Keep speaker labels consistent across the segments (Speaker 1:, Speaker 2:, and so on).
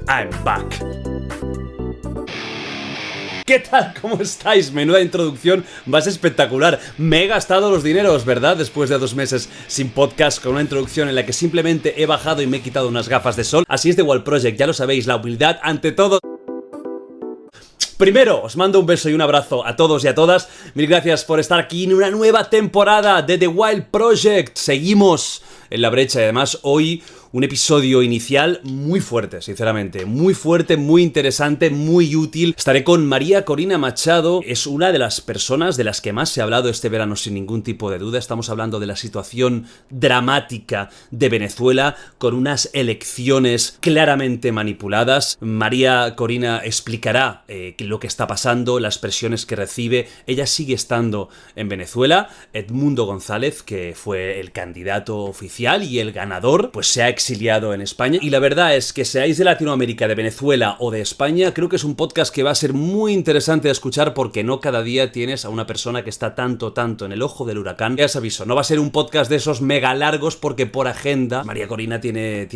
Speaker 1: I'm back. ¿Qué tal? ¿Cómo estáis? Menuda introducción más espectacular. Me he gastado los dineros, ¿verdad? Después de 2 meses sin podcast, con una introducción en la que simplemente he bajado y me he quitado unas gafas de sol. Así es The Wild Project, ya lo sabéis, la humildad ante todo. Primero, os mando un beso y un abrazo a todos y a todas. Mil gracias por estar aquí en una nueva temporada de The Wild Project. Seguimos en la brecha y además hoy un episodio inicial muy fuerte, sinceramente. Muy fuerte, muy interesante, muy útil. Estaré con María Corina Machado. Es una de las personas de las que más se ha hablado este verano sin ningún tipo de duda. Estamos hablando de la situación dramática de Venezuela con unas elecciones claramente manipuladas. María Corina explicará lo que está pasando, las presiones que recibe. Ella sigue estando en Venezuela. Edmundo González, que fue el candidato oficial y el ganador, pues se ha exiliado en España. Y la verdad es que seáis de Latinoamérica, de Venezuela o de España, creo que es un podcast que va a ser muy interesante de escuchar porque no cada día tienes a una persona que está tanto en el ojo del huracán. Ya os aviso, no va a ser un podcast de esos mega largos porque por agenda María Corina tiene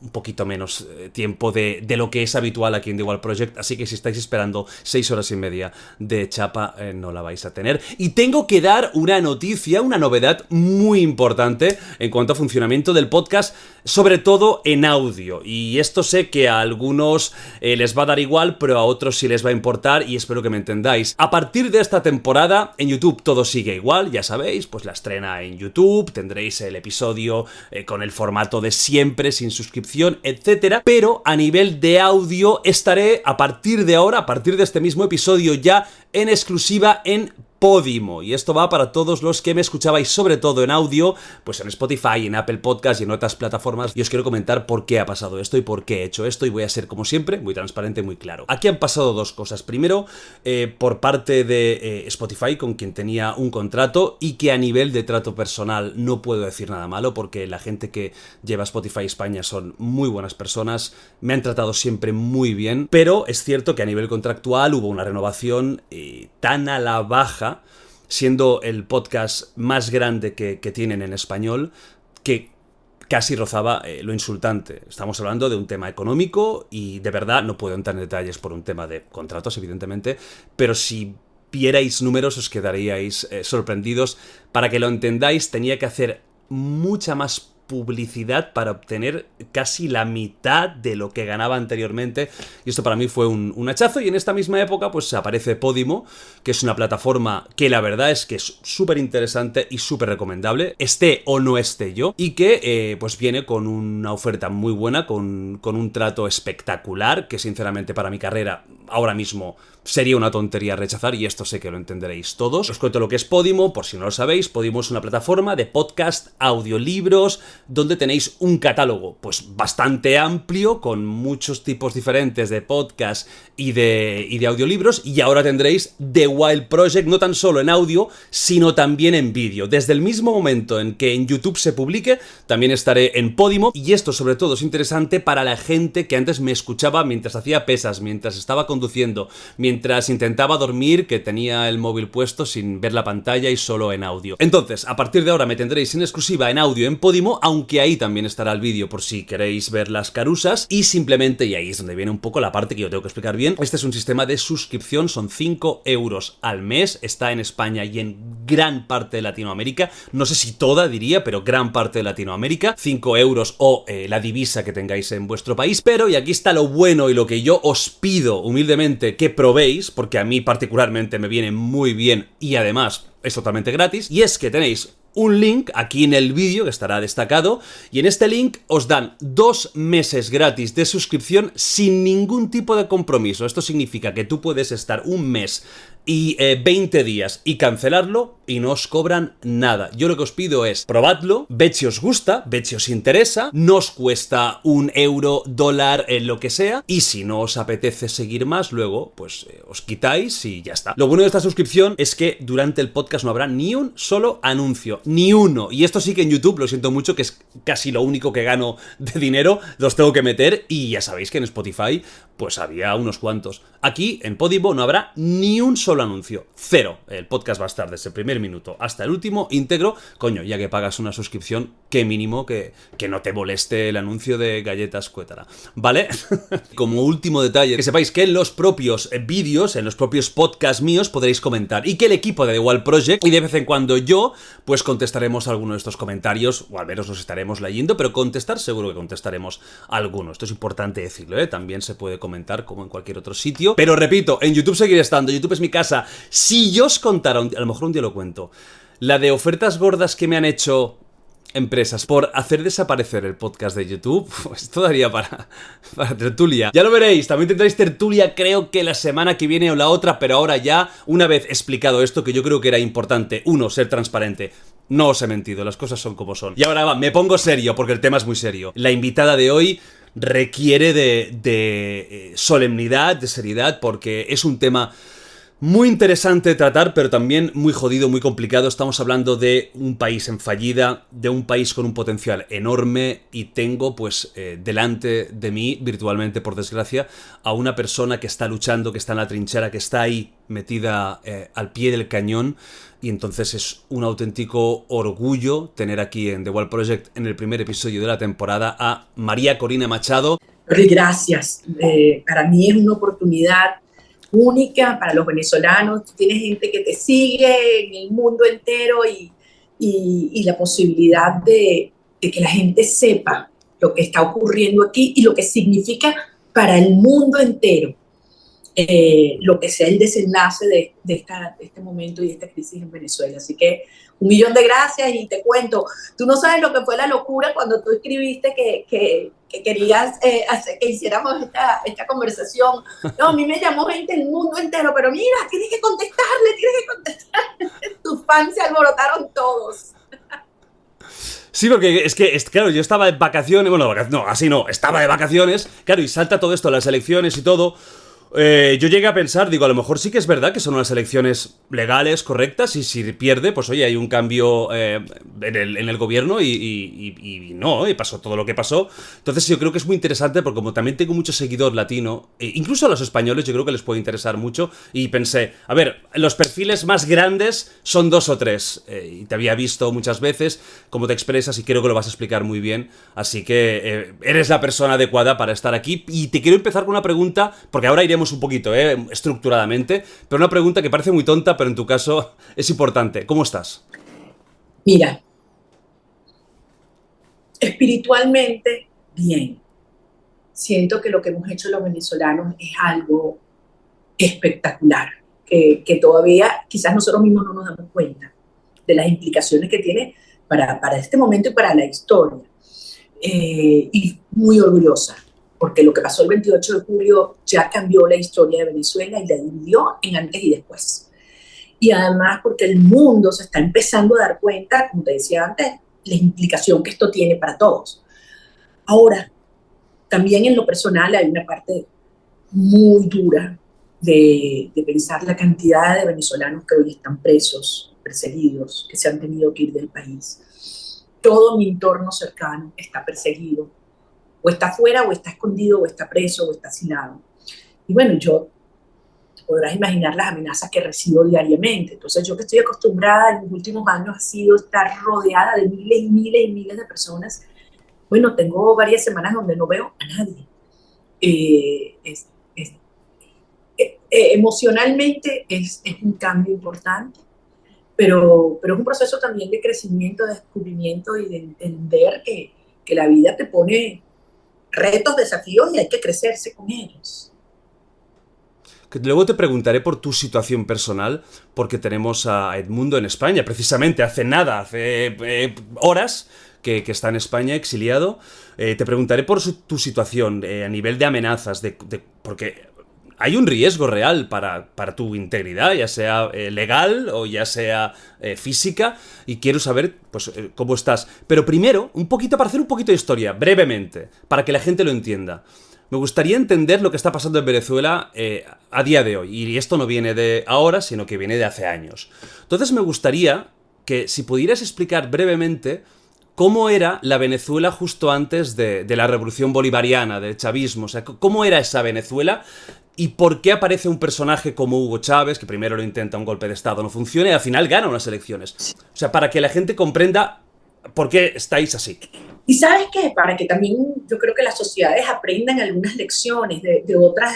Speaker 1: un poquito menos tiempo de lo que es habitual aquí en The Wild Project, así que si estáis esperando 6 horas y media de chapa, no la vais a tener. Y tengo que dar una noticia, una novedad muy importante en cuanto a funcionamiento del podcast, sobre todo en audio, y esto sé que a algunos les va a dar igual, pero a otros sí les va a importar y espero que me entendáis. A partir de esta temporada en YouTube todo sigue igual, ya sabéis, pues la estrena en YouTube, tendréis el episodio con el formato de siempre, sin suscripción, etcétera, pero a nivel de audio estaré a partir de ahora, a partir de este mismo episodio ya en exclusiva en Podimo, y esto va para todos los que me escuchabais sobre todo en audio, pues en Spotify, en Apple Podcast y en otras plataformas, y os quiero comentar por qué ha pasado esto y por qué he hecho esto, y voy a ser como siempre muy transparente, muy claro. Aquí han pasado dos cosas. Primero, por parte de Spotify, con quien tenía un contrato y que a nivel de trato personal no puedo decir nada malo porque la gente que lleva Spotify España son muy buenas personas, me han tratado siempre muy bien, pero es cierto que a nivel contractual hubo una renovación tan a la baja, siendo el podcast más grande que tienen en español, que casi rozaba lo insultante. Estamos hablando de un tema económico y de verdad no puedo entrar en detalles por un tema de contratos, evidentemente, pero si vierais números os quedaríais sorprendidos. Para que lo entendáis, tenía que hacer mucha más publicidad para obtener casi la mitad de lo que ganaba anteriormente, y esto para mí fue un hachazo. Y en esta misma época pues aparece Podimo, que es una plataforma que la verdad es que es súper interesante y súper recomendable, esté o no esté yo, y que pues viene con una oferta muy buena, con un trato espectacular, que sinceramente para mi carrera ahora mismo sería una tontería rechazar, y esto sé que lo entenderéis todos. Os cuento lo que es Podimo, por si no lo sabéis. Podimo es una plataforma de podcast, audiolibros, donde tenéis un catálogo pues bastante amplio, con muchos tipos diferentes de podcast y de audiolibros, y ahora tendréis The Wild Project no tan solo en audio, sino también en vídeo. Desde el mismo momento en que en YouTube se publique, también estaré en Podimo, y esto sobre todo es interesante para la gente que antes me escuchaba mientras hacía pesas, mientras estaba conduciendo, mientras intentaba dormir, que tenía el móvil puesto sin ver la pantalla y solo en audio. Entonces, a partir de ahora me tendréis en exclusiva en audio en Podimo, aunque ahí también estará el vídeo por si queréis ver las carusas, y simplemente, y ahí es donde viene un poco la parte que yo tengo que explicar bien, este es un sistema de suscripción, son 5 euros al mes, está en España y en gran parte de Latinoamérica, no sé si toda diría, pero gran parte de Latinoamérica, 5 euros o la divisa que tengáis en vuestro país. Pero, y aquí está lo bueno y lo que yo os pido humildemente que probéis, porque a mí particularmente me viene muy bien y además es totalmente gratis, y es que tenéis un link aquí en el vídeo que estará destacado, y en este link os dan 2 meses gratis de suscripción sin ningún tipo de compromiso. Esto significa que tú puedes estar un mes y 20 días y cancelarlo y no os cobran nada. Yo lo que os pido es probadlo, ved si os gusta, ved si os interesa, no os cuesta un euro, dólar, lo que sea, y si no os apetece seguir más, luego pues os quitáis y ya está. Lo bueno de esta suscripción es que durante el podcast no habrá ni un solo anuncio, ni uno, y esto sí que en YouTube, lo siento mucho, que es casi lo único que gano de dinero, los tengo que meter, y ya sabéis que en Spotify pues había unos cuantos. Aquí en Podimo no habrá ni un solo solo anuncio, cero. El podcast va a estar desde el primer minuto hasta el último, íntegro. Coño, ya que pagas una suscripción, qué mínimo que no te moleste el anuncio de galletas Cuétara, ¿vale? Como último detalle, que sepáis que en los propios vídeos, en los propios podcasts míos, podréis comentar. Y que el equipo de The Wild Project, y de vez en cuando yo, pues contestaremos alguno de estos comentarios, o al menos los estaremos leyendo, pero contestar seguro que contestaremos alguno. Esto es importante decirlo, ¿eh? También se puede comentar como en cualquier otro sitio. Pero repito, en YouTube seguiré estando, YouTube es mi casa. Si yo os contara, a lo mejor un día lo cuento, la de ofertas gordas que me han hecho empresas por hacer desaparecer el podcast de YouTube, pues esto daría para tertulia. Ya lo veréis, también tendréis tertulia creo que la semana que viene o la otra, pero ahora ya, una vez explicado esto, que yo creo que era importante, uno, ser transparente. No os he mentido, las cosas son como son. Y ahora va, me pongo serio, porque el tema es muy serio. La invitada de hoy requiere de solemnidad, de seriedad, porque es un tema muy interesante de tratar, pero también muy jodido, muy complicado. Estamos hablando de un país en fallida, de un país con un potencial enorme, y tengo pues delante de mí, virtualmente por desgracia, a una persona que está luchando, que está en la trinchera, que está ahí metida al pie del cañón, y entonces es un auténtico orgullo tener aquí en The Wild Project, en el primer episodio de la temporada, a María Corina Machado.
Speaker 2: Gracias, para mí es una oportunidad única para los venezolanos. Tienes gente que te sigue en el mundo entero y la posibilidad de que la gente sepa lo que está ocurriendo aquí y lo que significa para el mundo entero lo que sea el desenlace de este momento y de esta crisis en Venezuela. Así que 1.000.000 de gracias, y te cuento, tú no sabes lo que fue la locura cuando tú escribiste que querías que hiciéramos esta conversación. No, a mí me llamó gente del mundo entero, pero mira, tienes que contestarle. Tus fans se alborotaron todos.
Speaker 1: Sí, porque es que, claro, yo estaba de vacaciones, bueno, no, así no, estaba de vacaciones, claro, y salta todo esto, las elecciones y todo. Yo llegué a pensar, digo, a lo mejor sí que es verdad que son unas elecciones legales, correctas, y si pierde, pues oye, hay un cambio en el gobierno y no, y pasó todo lo que pasó. Entonces yo creo que es muy interesante, porque como también tengo mucho seguidor latino, incluso a los españoles yo creo que les puede interesar mucho, y pensé, a ver, los perfiles más grandes son 2 o 3, y te había visto muchas veces cómo te expresas y creo que lo vas a explicar muy bien, así que eres la persona adecuada para estar aquí. Y te quiero empezar con una pregunta, porque ahora iremos un poquito, estructuradamente, pero una pregunta que parece muy tonta, pero en tu caso es importante. ¿Cómo estás?
Speaker 2: Mira, espiritualmente, bien. Siento que lo que hemos hecho los venezolanos es algo espectacular, que todavía quizás nosotros mismos no nos damos cuenta de las implicaciones que tiene para este momento y para la historia. Y muy orgullosa, porque lo que pasó el 28 de julio ya cambió la historia de Venezuela y la dividió en antes y después. Y además porque el mundo se está empezando a dar cuenta, como te decía antes, la implicación que esto tiene para todos. Ahora, también en lo personal hay una parte muy dura de pensar la cantidad de venezolanos que hoy están presos, perseguidos, que se han tenido que ir del país. Todo mi entorno cercano está perseguido, o está afuera, o está escondido, o está preso, o está asilado. Y bueno, podrás imaginar las amenazas que recibo diariamente. Entonces, yo que estoy acostumbrada en los últimos años ha sido estar rodeada de miles y miles y miles de personas. Bueno, tengo varias semanas donde no veo a nadie. Emocionalmente es un cambio importante, pero es un proceso también de crecimiento, de descubrimiento y de entender que la vida te pone retos, desafíos, y hay que crecerse con ellos.
Speaker 1: Luego te preguntaré por tu situación personal, porque tenemos a Edmundo en España, precisamente hace nada, hace horas que está en España exiliado. Te preguntaré por tu situación a nivel de amenazas, porque hay un riesgo real para tu integridad, ya sea legal o ya sea física, y quiero saber pues cómo estás. Pero primero, un poquito, para hacer un poquito de historia, brevemente, para que la gente lo entienda. Me gustaría entender lo que está pasando en Venezuela a día de hoy, y esto no viene de ahora, sino que viene de hace años. Entonces me gustaría que si pudieras explicar brevemente cómo era la Venezuela justo antes de la revolución bolivariana, del chavismo, o sea, cómo era esa Venezuela, ¿Y por qué aparece un personaje como Hugo Chávez, que primero lo intenta, un golpe de Estado no funciona y al final gana unas elecciones? O sea, para que la gente comprenda por qué estáis así.
Speaker 2: Y ¿sabes qué? Para que también yo creo que las sociedades aprendan algunas lecciones de otras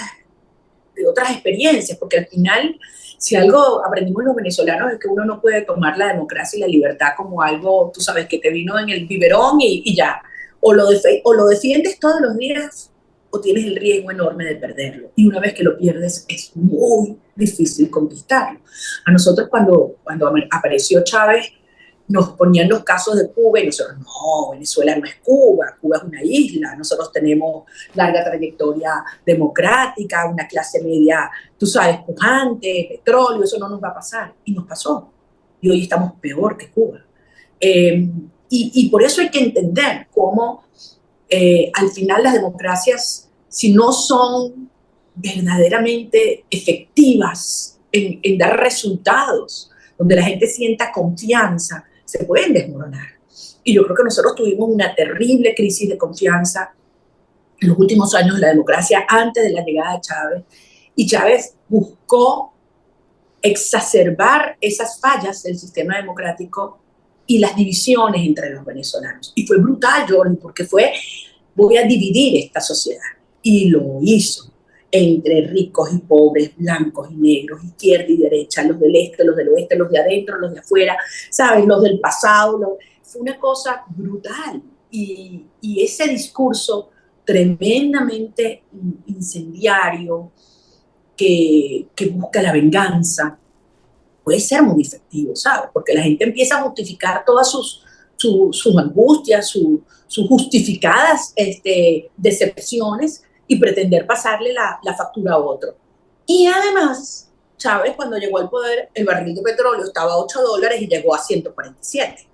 Speaker 2: experiencias, porque al final, si algo aprendimos los venezolanos es que uno no puede tomar la democracia y la libertad como algo, tú sabes, que te vino en el biberón y ya. O lo defiendes todos los días o tienes el riesgo enorme de perderlo. Y una vez que lo pierdes es muy difícil conquistarlo. A nosotros cuando apareció Chávez, nos ponían los casos de Cuba y nosotros, no, Venezuela no es Cuba, Cuba es una isla, nosotros tenemos larga trayectoria democrática, una clase media, tú sabes, pujante, petróleo, eso no nos va a pasar. Y nos pasó. Y hoy estamos peor que Cuba. Y por eso hay que entender cómo al final las democracias, si no son verdaderamente efectivas en dar resultados, donde la gente sienta confianza, se pueden desmoronar. Y yo creo que nosotros tuvimos una terrible crisis de confianza en los últimos años de la democracia antes de la llegada de Chávez. Y Chávez buscó exacerbar esas fallas del sistema democrático y las divisiones entre los venezolanos. Y fue brutal, Jordan, porque voy a dividir esta sociedad. Y lo hizo entre ricos y pobres, blancos y negros, izquierda y derecha, los del este, los del oeste, los de adentro, los de afuera, ¿sabes? Los del pasado. Fue una cosa brutal. Y ese discurso tremendamente incendiario que busca la venganza puede ser muy efectivo, ¿sabes? Porque la gente empieza a justificar todas sus angustias, sus justificadas decepciones y pretender pasarle la factura a otro. Y además, Chávez, cuando llegó al poder, el barril de petróleo estaba a $8 y llegó a 147.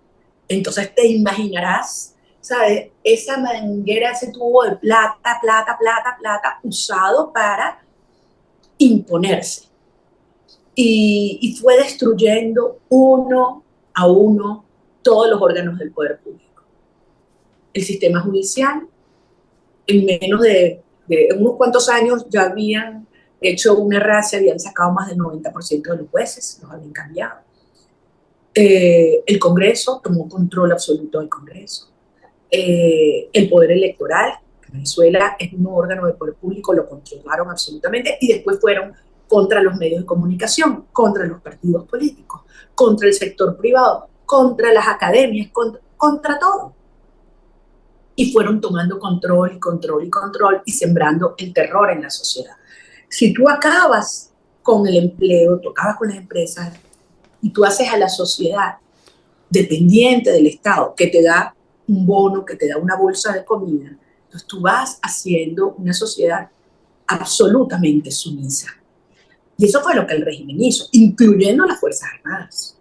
Speaker 2: Entonces te imaginarás, ¿sabes? Esa manguera, ese tubo de plata, usado para imponerse. Y fue destruyendo uno a uno todos los órganos del poder público. El sistema judicial, en menos de unos cuantos años ya habían hecho una racia, habían sacado más del 90% de los jueces, los habían cambiado. El Congreso tomó control absoluto del Congreso. El poder electoral, que Venezuela es un órgano de poder público, lo controlaron absolutamente y después fueron contra los medios de comunicación, contra los partidos políticos, contra el sector privado, contra las academias, contra todo. Y fueron tomando control y sembrando el terror en la sociedad. Si tú acabas con el empleo, tú acabas con las empresas y tú haces a la sociedad dependiente del Estado, que te da un bono, que te da una bolsa de comida, entonces tú vas haciendo una sociedad absolutamente sumisa. Y eso fue lo que el régimen hizo, incluyendo las Fuerzas Armadas,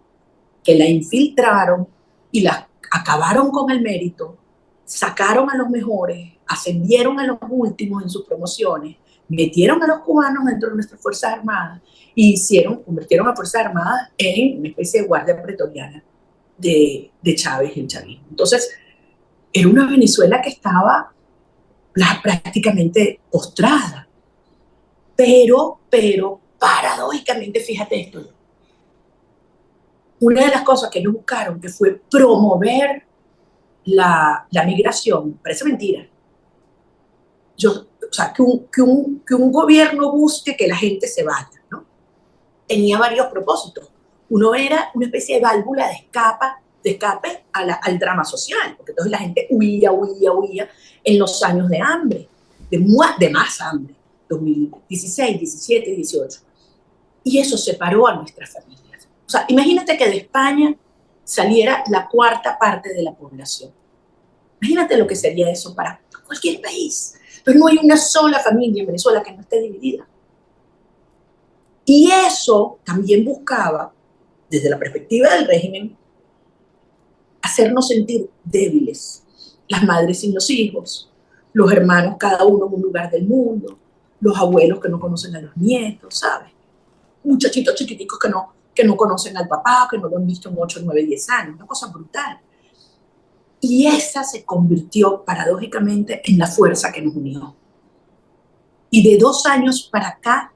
Speaker 2: que la infiltraron y la acabaron con el mérito, sacaron a los mejores, ascendieron a los últimos en sus promociones, metieron a los cubanos dentro de nuestras Fuerzas Armadas y convirtieron a Fuerzas Armadas en una especie de guardia pretoriana de Chávez y el chavismo. Entonces, era una Venezuela que estaba prácticamente postrada. Pero, paradójicamente, fíjate esto, una de las cosas que ellos buscaron, que fue promover la migración, parece mentira. O sea, que un gobierno busque que la gente se vaya, ¿no? Tenía varios propósitos. Uno era una especie de válvula de escape al drama social, porque entonces la gente huía en los años de hambre, de más hambre, 2016, 17, 18. Y eso separó a nuestras familias. O sea, imagínate que de España saliera la cuarta parte de la población. Imagínate lo que sería eso para cualquier país. Entonces no hay una sola familia en Venezuela que no esté dividida. Y eso también buscaba, desde la perspectiva del régimen, hacernos sentir débiles. Las madres sin los hijos, los hermanos cada uno en un lugar del mundo, los abuelos que no conocen a los nietos, ¿sabes? Muchachitos chiquiticos que no conocen al papá, que no lo han visto en 8, 9, 10 años, una cosa brutal. Y esa se convirtió paradójicamente en la fuerza que nos unió. Y de 2 años para acá,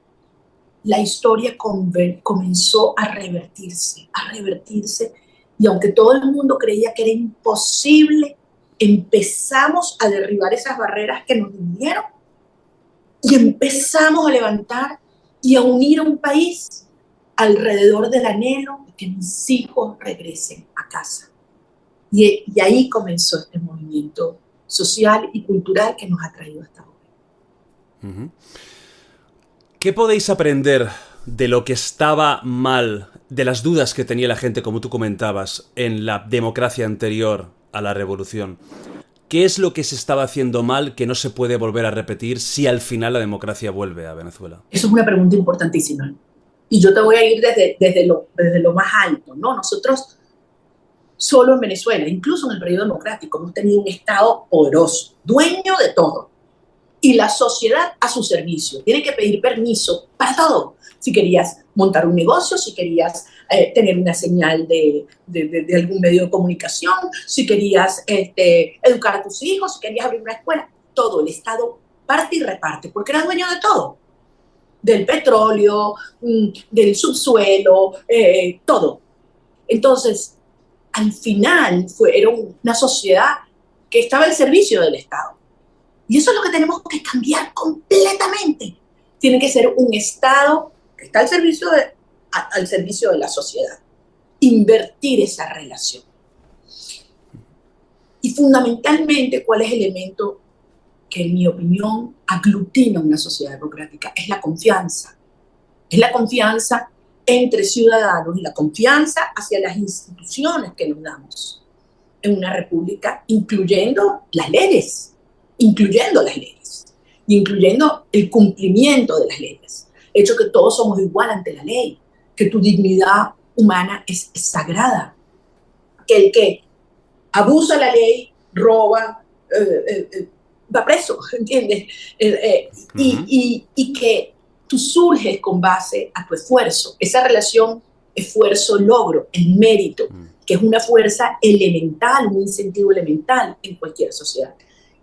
Speaker 2: la historia comenzó a revertirse, y aunque todo el mundo creía que era imposible, empezamos a derribar esas barreras que nos dividieron y empezamos a levantar y a unir a un país alrededor del anhelo de que mis hijos regresen a casa. Y ahí comenzó este movimiento social y cultural que nos ha traído hasta hoy.
Speaker 1: Uh-huh. ¿Qué podéis aprender de lo que estaba mal, de las dudas que tenía la gente, como tú comentabas, en la democracia anterior a la revolución? ¿Qué es lo que se estaba haciendo mal que no se puede volver a repetir si al final la democracia vuelve a Venezuela?
Speaker 2: Eso es una pregunta importantísima. Y yo te voy a ir desde lo más alto, ¿no? Nosotros, solo en Venezuela, incluso en el periodo democrático, hemos tenido un Estado poderoso, dueño de todo, y la sociedad a su servicio. Tiene que pedir permiso para todo. Si querías montar un negocio, si querías tener una señal de algún medio de comunicación, si querías educar a tus hijos, si querías abrir una escuela, todo el Estado parte y reparte, porque era dueño de todo. Del petróleo, del subsuelo, todo. Entonces, al final era una sociedad que estaba al servicio del Estado. Y eso es lo que tenemos que cambiar completamente. Tiene que ser un Estado que está al servicio de la sociedad. Invertir esa relación. Y fundamentalmente, ¿cuál es el elemento que, en mi opinión, aglutina una sociedad democrática? Es la confianza. Es la confianza entre ciudadanos y la confianza hacia las instituciones que nos damos en una república, incluyendo las leyes, y incluyendo el cumplimiento de las leyes. El hecho que todos somos igual ante la ley, que tu dignidad humana es sagrada, que el que abusa la ley, roba, va preso, ¿entiendes? Y que tú surges con base a tu esfuerzo, esa relación esfuerzo-logro, el mérito, que es una fuerza elemental, un incentivo elemental en cualquier sociedad.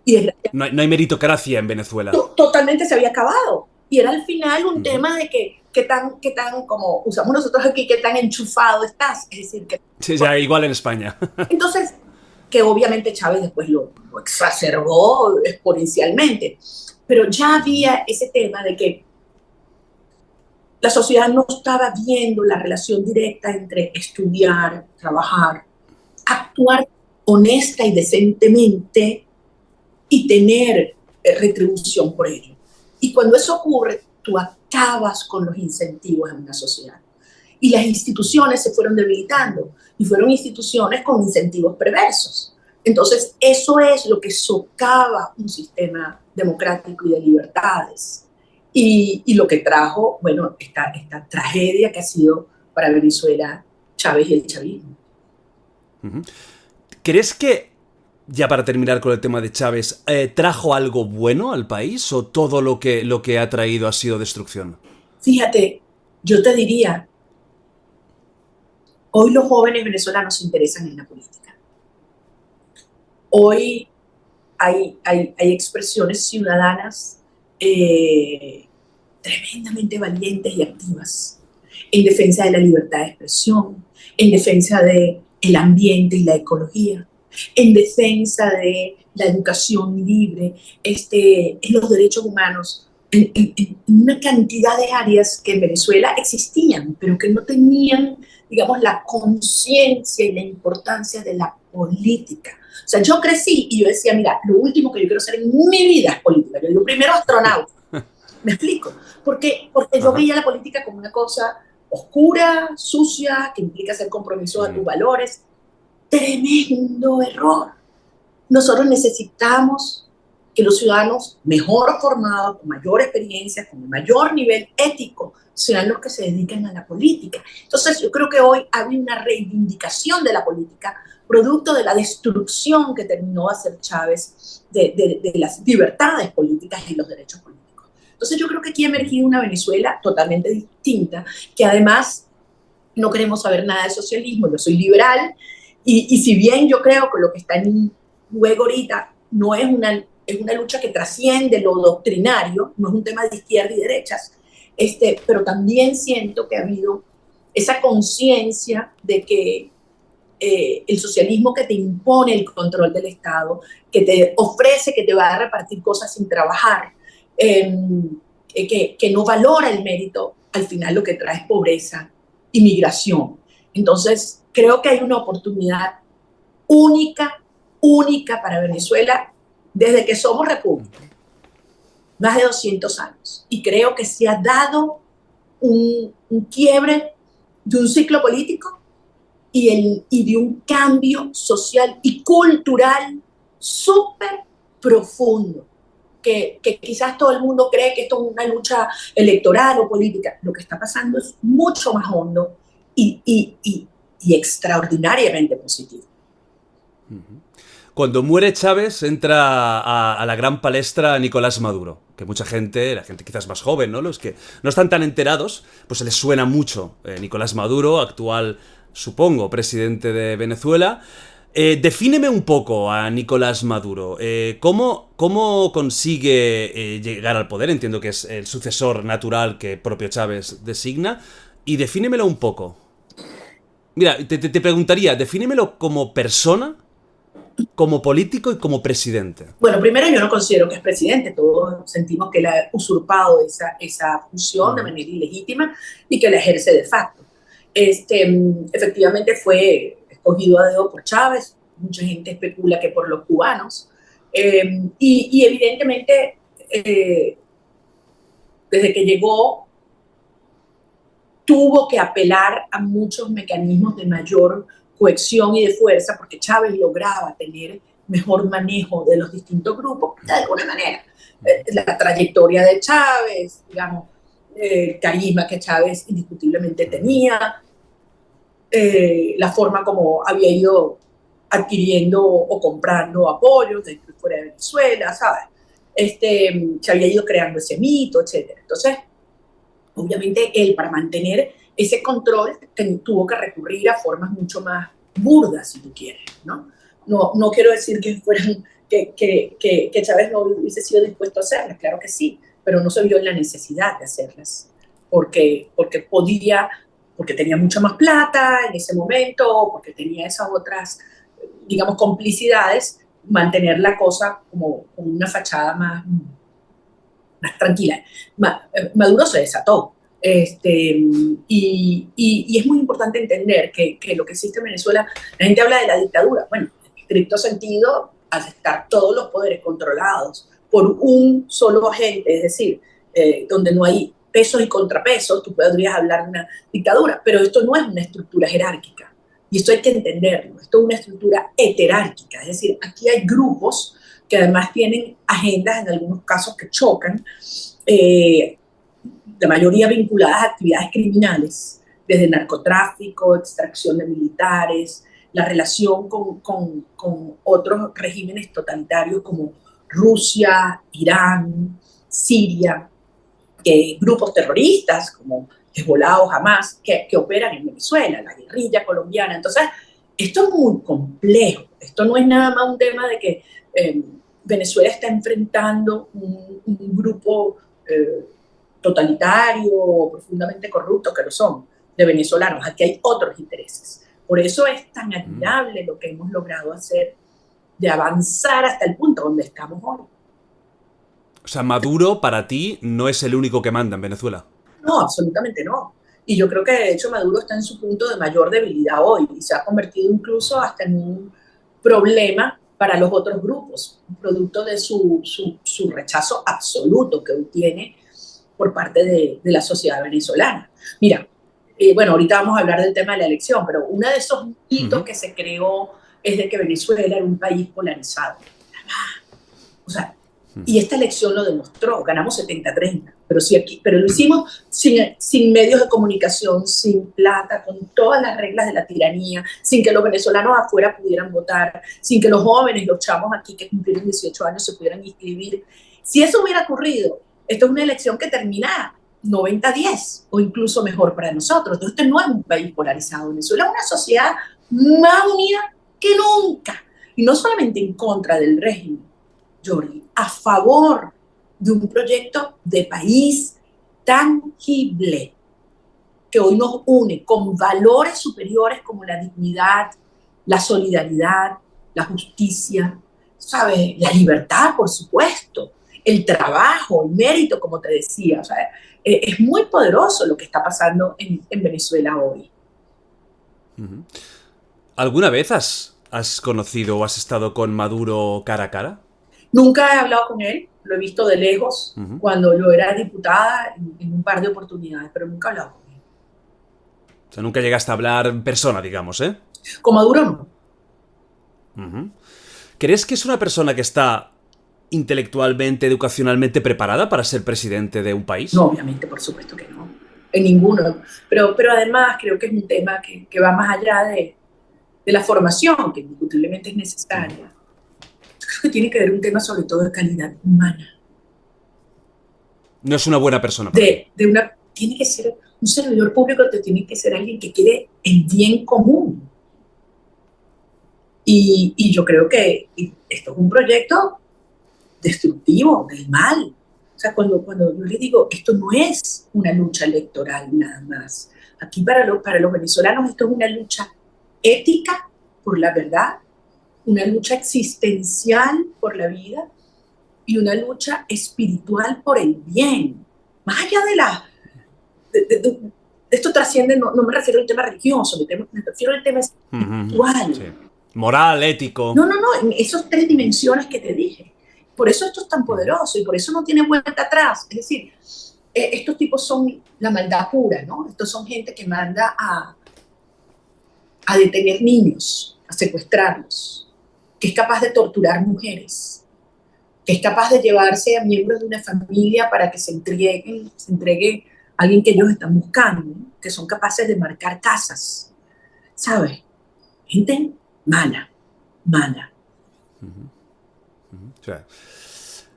Speaker 2: Y
Speaker 1: no hay meritocracia en Venezuela.
Speaker 2: Totalmente se había acabado. Y era al final un tema de qué tan, como usamos nosotros aquí, qué tan enchufado estás. Es decir, que...
Speaker 1: Sí, ya, igual en España.
Speaker 2: Entonces, que obviamente Chávez después lo exacerbó exponencialmente. Pero ya había ese tema de que la sociedad no estaba viendo la relación directa entre estudiar, trabajar, actuar honesta y decentemente y tener retribución por ello. Y cuando eso ocurre, tú acabas con los incentivos en una sociedad. Y las instituciones se fueron debilitando, y fueron instituciones con incentivos perversos. Entonces, eso es lo que socava un sistema democrático y de libertades. Y lo que trajo, bueno, esta tragedia que ha sido para Venezuela Chávez y el chavismo.
Speaker 1: ¿Crees que, ya para terminar con el tema de Chávez, trajo algo bueno al país o todo lo que ha traído ha sido destrucción?
Speaker 2: Fíjate, yo te diría, hoy los jóvenes venezolanos se interesan en la política. Hoy hay expresiones ciudadanas tremendamente valientes y activas en defensa de la libertad de expresión, en defensa del ambiente y la ecología, en defensa de la educación libre, en los derechos humanos, en una cantidad de áreas que en Venezuela existían, pero que no tenían, digamos, la conciencia y la importancia de la política. O sea, yo crecí y yo decía, mira, lo último que yo quiero hacer en mi vida es política. Yo digo, primero astronauta. ¿Me explico? Porque yo veía la política como una cosa oscura, sucia, que implica hacer compromisos a tus valores. Tremendo error. Nosotros necesitamos que los ciudadanos mejor formados, con mayor experiencia, con mayor nivel ético, sean los que se dediquen a la política. Entonces, yo creo que hoy hay una reivindicación de la política, producto de la destrucción que terminó de hacer Chávez de las libertades políticas y los derechos políticos. Entonces, yo creo que aquí ha emergido una Venezuela totalmente distinta, que además no queremos saber nada de socialismo. Yo soy liberal, y si bien yo creo que lo que está en juego ahorita no es es una lucha que trasciende lo doctrinario, no es un tema de izquierda y derechas, pero también siento que ha habido esa conciencia de que el socialismo que te impone el control del Estado, que te ofrece que te va a repartir cosas sin trabajar, que no valora el mérito, al final lo que trae es pobreza y migración. Entonces, creo que hay una oportunidad única para Venezuela desde que somos república, más de 200 años. Y creo que se ha dado un quiebre de un ciclo político y de un cambio social y cultural súper profundo, que quizás todo el mundo cree que esto es una lucha electoral o política. Lo que está pasando es mucho más hondo y extraordinariamente positivo.
Speaker 1: Cuando muere Chávez, entra a la gran palestra Nicolás Maduro, que mucha gente, la gente quizás más joven, ¿no? Los que no están tan enterados, pues se les suena mucho. Nicolás Maduro, actual, supongo, presidente de Venezuela. Defíneme un poco a Nicolás Maduro. ¿Cómo consigue llegar al poder? Entiendo que es el sucesor natural que propio Chávez designa. Y defínemelo un poco. Mira, te preguntaría, defínemelo como persona, como político y como presidente.
Speaker 2: Bueno, primero yo no considero que es presidente, todos sentimos que él ha usurpado esa función de manera ilegítima y que la ejerce de facto. Efectivamente fue escogido a dedo por Chávez, mucha gente especula que por los cubanos, y evidentemente desde que llegó tuvo que apelar a muchos mecanismos de mayor cohesión y de fuerza, porque Chávez lograba tener mejor manejo de los distintos grupos, de alguna manera. La trayectoria de Chávez, digamos, el carisma que Chávez indiscutiblemente tenía, la forma como había ido adquiriendo o comprando apoyos dentro y fuera de Venezuela, ¿sabes? Se había ido creando ese mito, etc. Entonces, obviamente, él para mantener ese control tuvo que recurrir a formas mucho más burdas, si tú quieres, ¿no? No quiero decir que Chávez no hubiese sido dispuesto a hacerlas, claro que sí, pero no se vio en la necesidad de hacerlas, porque tenía mucha más plata en ese momento, porque tenía esas otras, digamos, complicidades, mantener la cosa como con una fachada más tranquila. Maduro se desató. Y es muy importante entender que lo que existe en Venezuela, la gente habla de la dictadura. Bueno, en estricto sentido, al estar todos los poderes controlados por un solo agente, es decir, donde no hay pesos y contrapesos, tú podrías hablar de una dictadura, pero esto no es una estructura jerárquica, y esto hay que entenderlo, esto es una estructura heterárquica, es decir, aquí hay grupos que además tienen agendas en algunos casos que chocan, la mayoría vinculadas a actividades criminales, desde narcotráfico, extracción de militares, la relación con otros regímenes totalitarios como Rusia, Irán, Siria, grupos terroristas como Hezbollah o Hamas que operan en Venezuela, la guerrilla colombiana. Entonces, esto es muy complejo. Esto no es nada más un tema de que Venezuela está enfrentando un grupo totalitario o profundamente corrupto, que lo son, de venezolanos. Aquí hay otros intereses. Por eso es tan admirable lo que hemos logrado hacer, de avanzar hasta el punto donde estamos hoy.
Speaker 1: O sea, Maduro para ti no es el único que manda en Venezuela.
Speaker 2: No, absolutamente no. Y yo creo que de hecho Maduro está en su punto de mayor debilidad hoy y se ha convertido incluso hasta en un problema para los otros grupos, producto de su rechazo absoluto que tiene por parte de la sociedad venezolana. Mira, bueno, ahorita vamos a hablar del tema de la elección, pero uno de esos mitos que se creó es de que Venezuela era un país polarizado. O sea, y esta elección lo demostró, ganamos 70-30, pero lo hicimos sin medios de comunicación, sin plata, con todas las reglas de la tiranía, sin que los venezolanos afuera pudieran votar, sin que los jóvenes, los chamos aquí que cumplieron 18 años se pudieran inscribir. Si eso hubiera ocurrido, esto es una elección que termina 90-10 o incluso mejor para nosotros. Entonces, este no es un país polarizado. Venezuela es una sociedad más unida que nunca. Y no solamente en contra del régimen. Jordi, a favor de un proyecto de país tangible que hoy nos une con valores superiores como la dignidad, la solidaridad, la justicia, ¿sabes? La libertad, por supuesto, el trabajo, el mérito, como te decía. O sea, es muy poderoso lo que está pasando en Venezuela hoy.
Speaker 1: Uh-huh. ¿Alguna vez has conocido o has estado con Maduro cara a cara?
Speaker 2: Nunca he hablado con él, lo he visto de lejos
Speaker 1: Uh-huh.
Speaker 2: cuando yo era diputada en un par de oportunidades, pero nunca he hablado con él.
Speaker 1: O sea, nunca llegaste a hablar en persona, digamos, ¿eh?
Speaker 2: Con Maduro no.
Speaker 1: Uh-huh. ¿Crees que es una persona que está intelectualmente, educacionalmente preparada para ser presidente de un país?
Speaker 2: No, obviamente, por supuesto que no. En ninguno. Pero además creo que es un tema que va más allá de la formación, que indiscutiblemente es necesaria. Creo que tiene que ver un tema sobre todo de calidad humana.
Speaker 1: No es una buena persona para ti.
Speaker 2: Tiene que ser un servidor público, tiene que ser alguien que quiere el bien común. Y yo creo que esto es un proyecto destructivo, del mal. O sea, cuando yo le digo, esto no es una lucha electoral nada más. Aquí para los venezolanos esto es una lucha ética por la verdad, una lucha existencial por la vida y una lucha espiritual por el bien. Más allá de esto trasciende, no me refiero al tema religioso, me refiero al tema espiritual.
Speaker 1: Sí. Moral, ético.
Speaker 2: No, en esas tres dimensiones que te dije. Por eso esto es tan poderoso y por eso no tiene vuelta atrás. Es decir, estos tipos son la maldad pura, ¿no? Estos son gente que manda a detener niños, a secuestrarlos, que es capaz de torturar mujeres, que es capaz de llevarse a miembros de una familia para que se entregue a alguien que ellos están buscando, ¿no? Que son capaces de marcar casas, ¿sabes? Gente mala.
Speaker 1: O sea,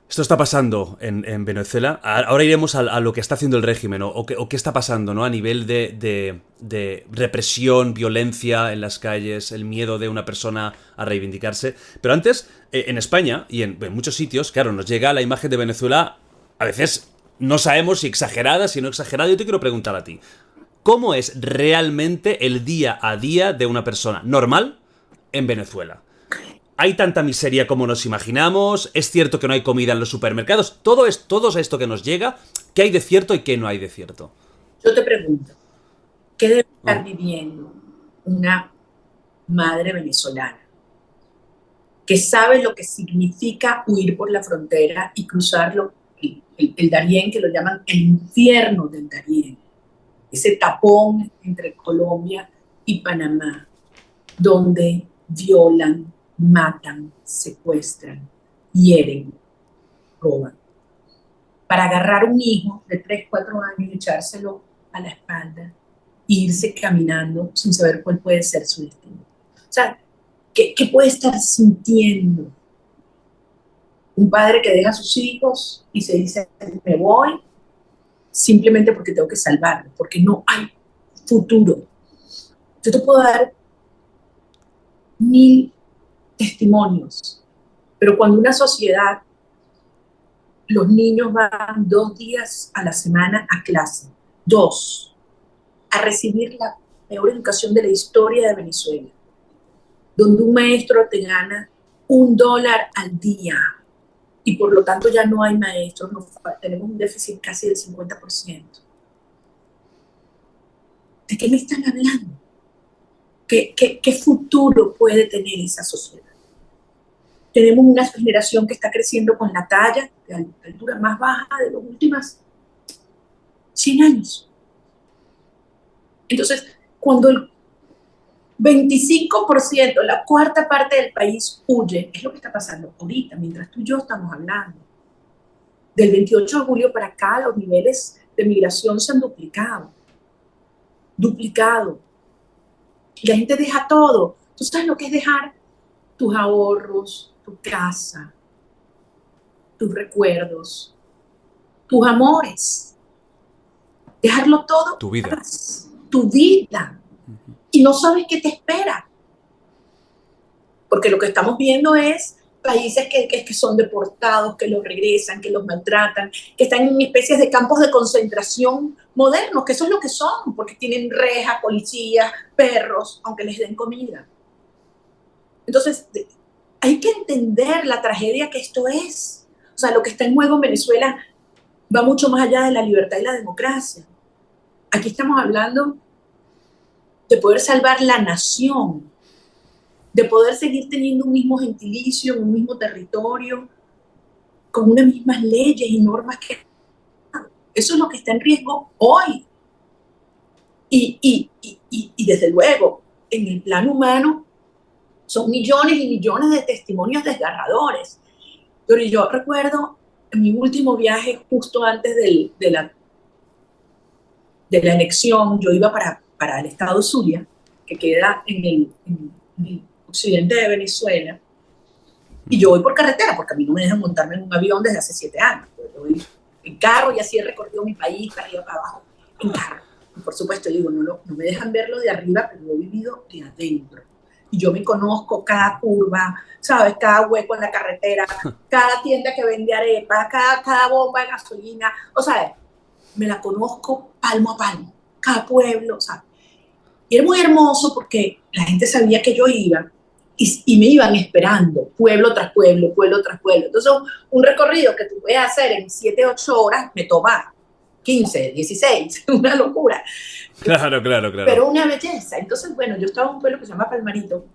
Speaker 1: esto está pasando en Venezuela. Ahora iremos a lo que está haciendo el régimen, ¿no? o qué está pasando, ¿no? A nivel de represión, violencia en las calles, el miedo de una persona a reivindicarse. Pero antes, en España y en muchos sitios, claro, nos llega la imagen de Venezuela, a veces no sabemos si exagerada, si no exagerada. Yo te quiero preguntar a ti, ¿cómo es realmente el día a día de una persona normal en Venezuela? ¿Hay tanta miseria como nos imaginamos? ¿Es cierto que no hay comida en los supermercados? Todo esto que nos llega, ¿qué hay de cierto y qué no hay de cierto?
Speaker 2: Yo te pregunto, ¿qué debe estar viviendo una madre venezolana que sabe lo que significa huir por la frontera y cruzarlo, el Darién, que lo llaman el infierno del Darién, ese tapón entre Colombia y Panamá, donde violan, matan, secuestran, hieren, roban, para agarrar un hijo de 3, 4 años y echárselo a la espalda e irse caminando sin saber cuál puede ser su destino? O sea, ¿qué puede estar sintiendo un padre que deja a sus hijos y se dice, me voy simplemente porque tengo que salvarlo, porque no hay futuro? Yo te puedo dar 1000 testimonios, pero cuando una sociedad, los niños van 2 días a la semana a clase, 2, a recibir la peor educación de la historia de Venezuela, donde un maestro te gana $1 al día y por lo tanto ya no hay maestros, tenemos un déficit casi del 50%. ¿De qué me están hablando? ¿Qué futuro puede tener esa sociedad? Tenemos una generación que está creciendo con la talla de altura más baja de los últimos 100 años. Entonces, cuando el 25%, la cuarta parte del país huye, es lo que está pasando ahorita, mientras tú y yo estamos hablando. Del 28 de julio para acá, los niveles de migración se han duplicado. Y la gente deja todo. ¿Tú sabes lo que es dejar tus ahorros, tu casa, tus recuerdos, tus amores? Dejarlo todo.
Speaker 1: Tu vida.
Speaker 2: Tu vida. Y no sabes qué te espera. Porque lo que estamos viendo es países que son deportados, que los regresan, que los maltratan, que están en especies de campos de concentración modernos, que eso es lo que son, porque tienen rejas, policías, perros, aunque les den comida. Entonces, hay que entender la tragedia que esto es. O sea, lo que está en juego en Venezuela va mucho más allá de la libertad y la democracia. Aquí estamos hablando de poder salvar la nación, de poder seguir teniendo un mismo gentilicio, un mismo territorio, con unas mismas leyes y normas que... Eso es lo que está en riesgo hoy. Y desde luego, en el plano humano, son millones y millones de testimonios desgarradores. Pero yo recuerdo en mi último viaje, justo antes de la anexión, yo iba para el estado Zulia, que queda en el occidente de Venezuela, y yo voy por carretera, porque a mí no me dejan montarme en un avión desde hace 7 años. Yo voy en carro y así he recorrido mi país, para arriba, para abajo, en carro. Y por supuesto, digo, no me dejan verlo de arriba, pero lo he vivido de adentro. Y yo me conozco cada curva, ¿sabes? Cada hueco en la carretera, cada tienda que vende arepas, cada bomba de gasolina. O sea, me la conozco palmo a palmo, cada pueblo, ¿sabes? Y era muy hermoso porque la gente sabía que yo iba y me iban esperando, pueblo tras pueblo, pueblo tras pueblo. Entonces, un recorrido que tú puedes hacer en 7, 8 horas me toma 15, 16, una locura.
Speaker 1: Claro.
Speaker 2: Pero una belleza. Entonces, bueno, yo estaba en un pueblo que se llama Palmarito,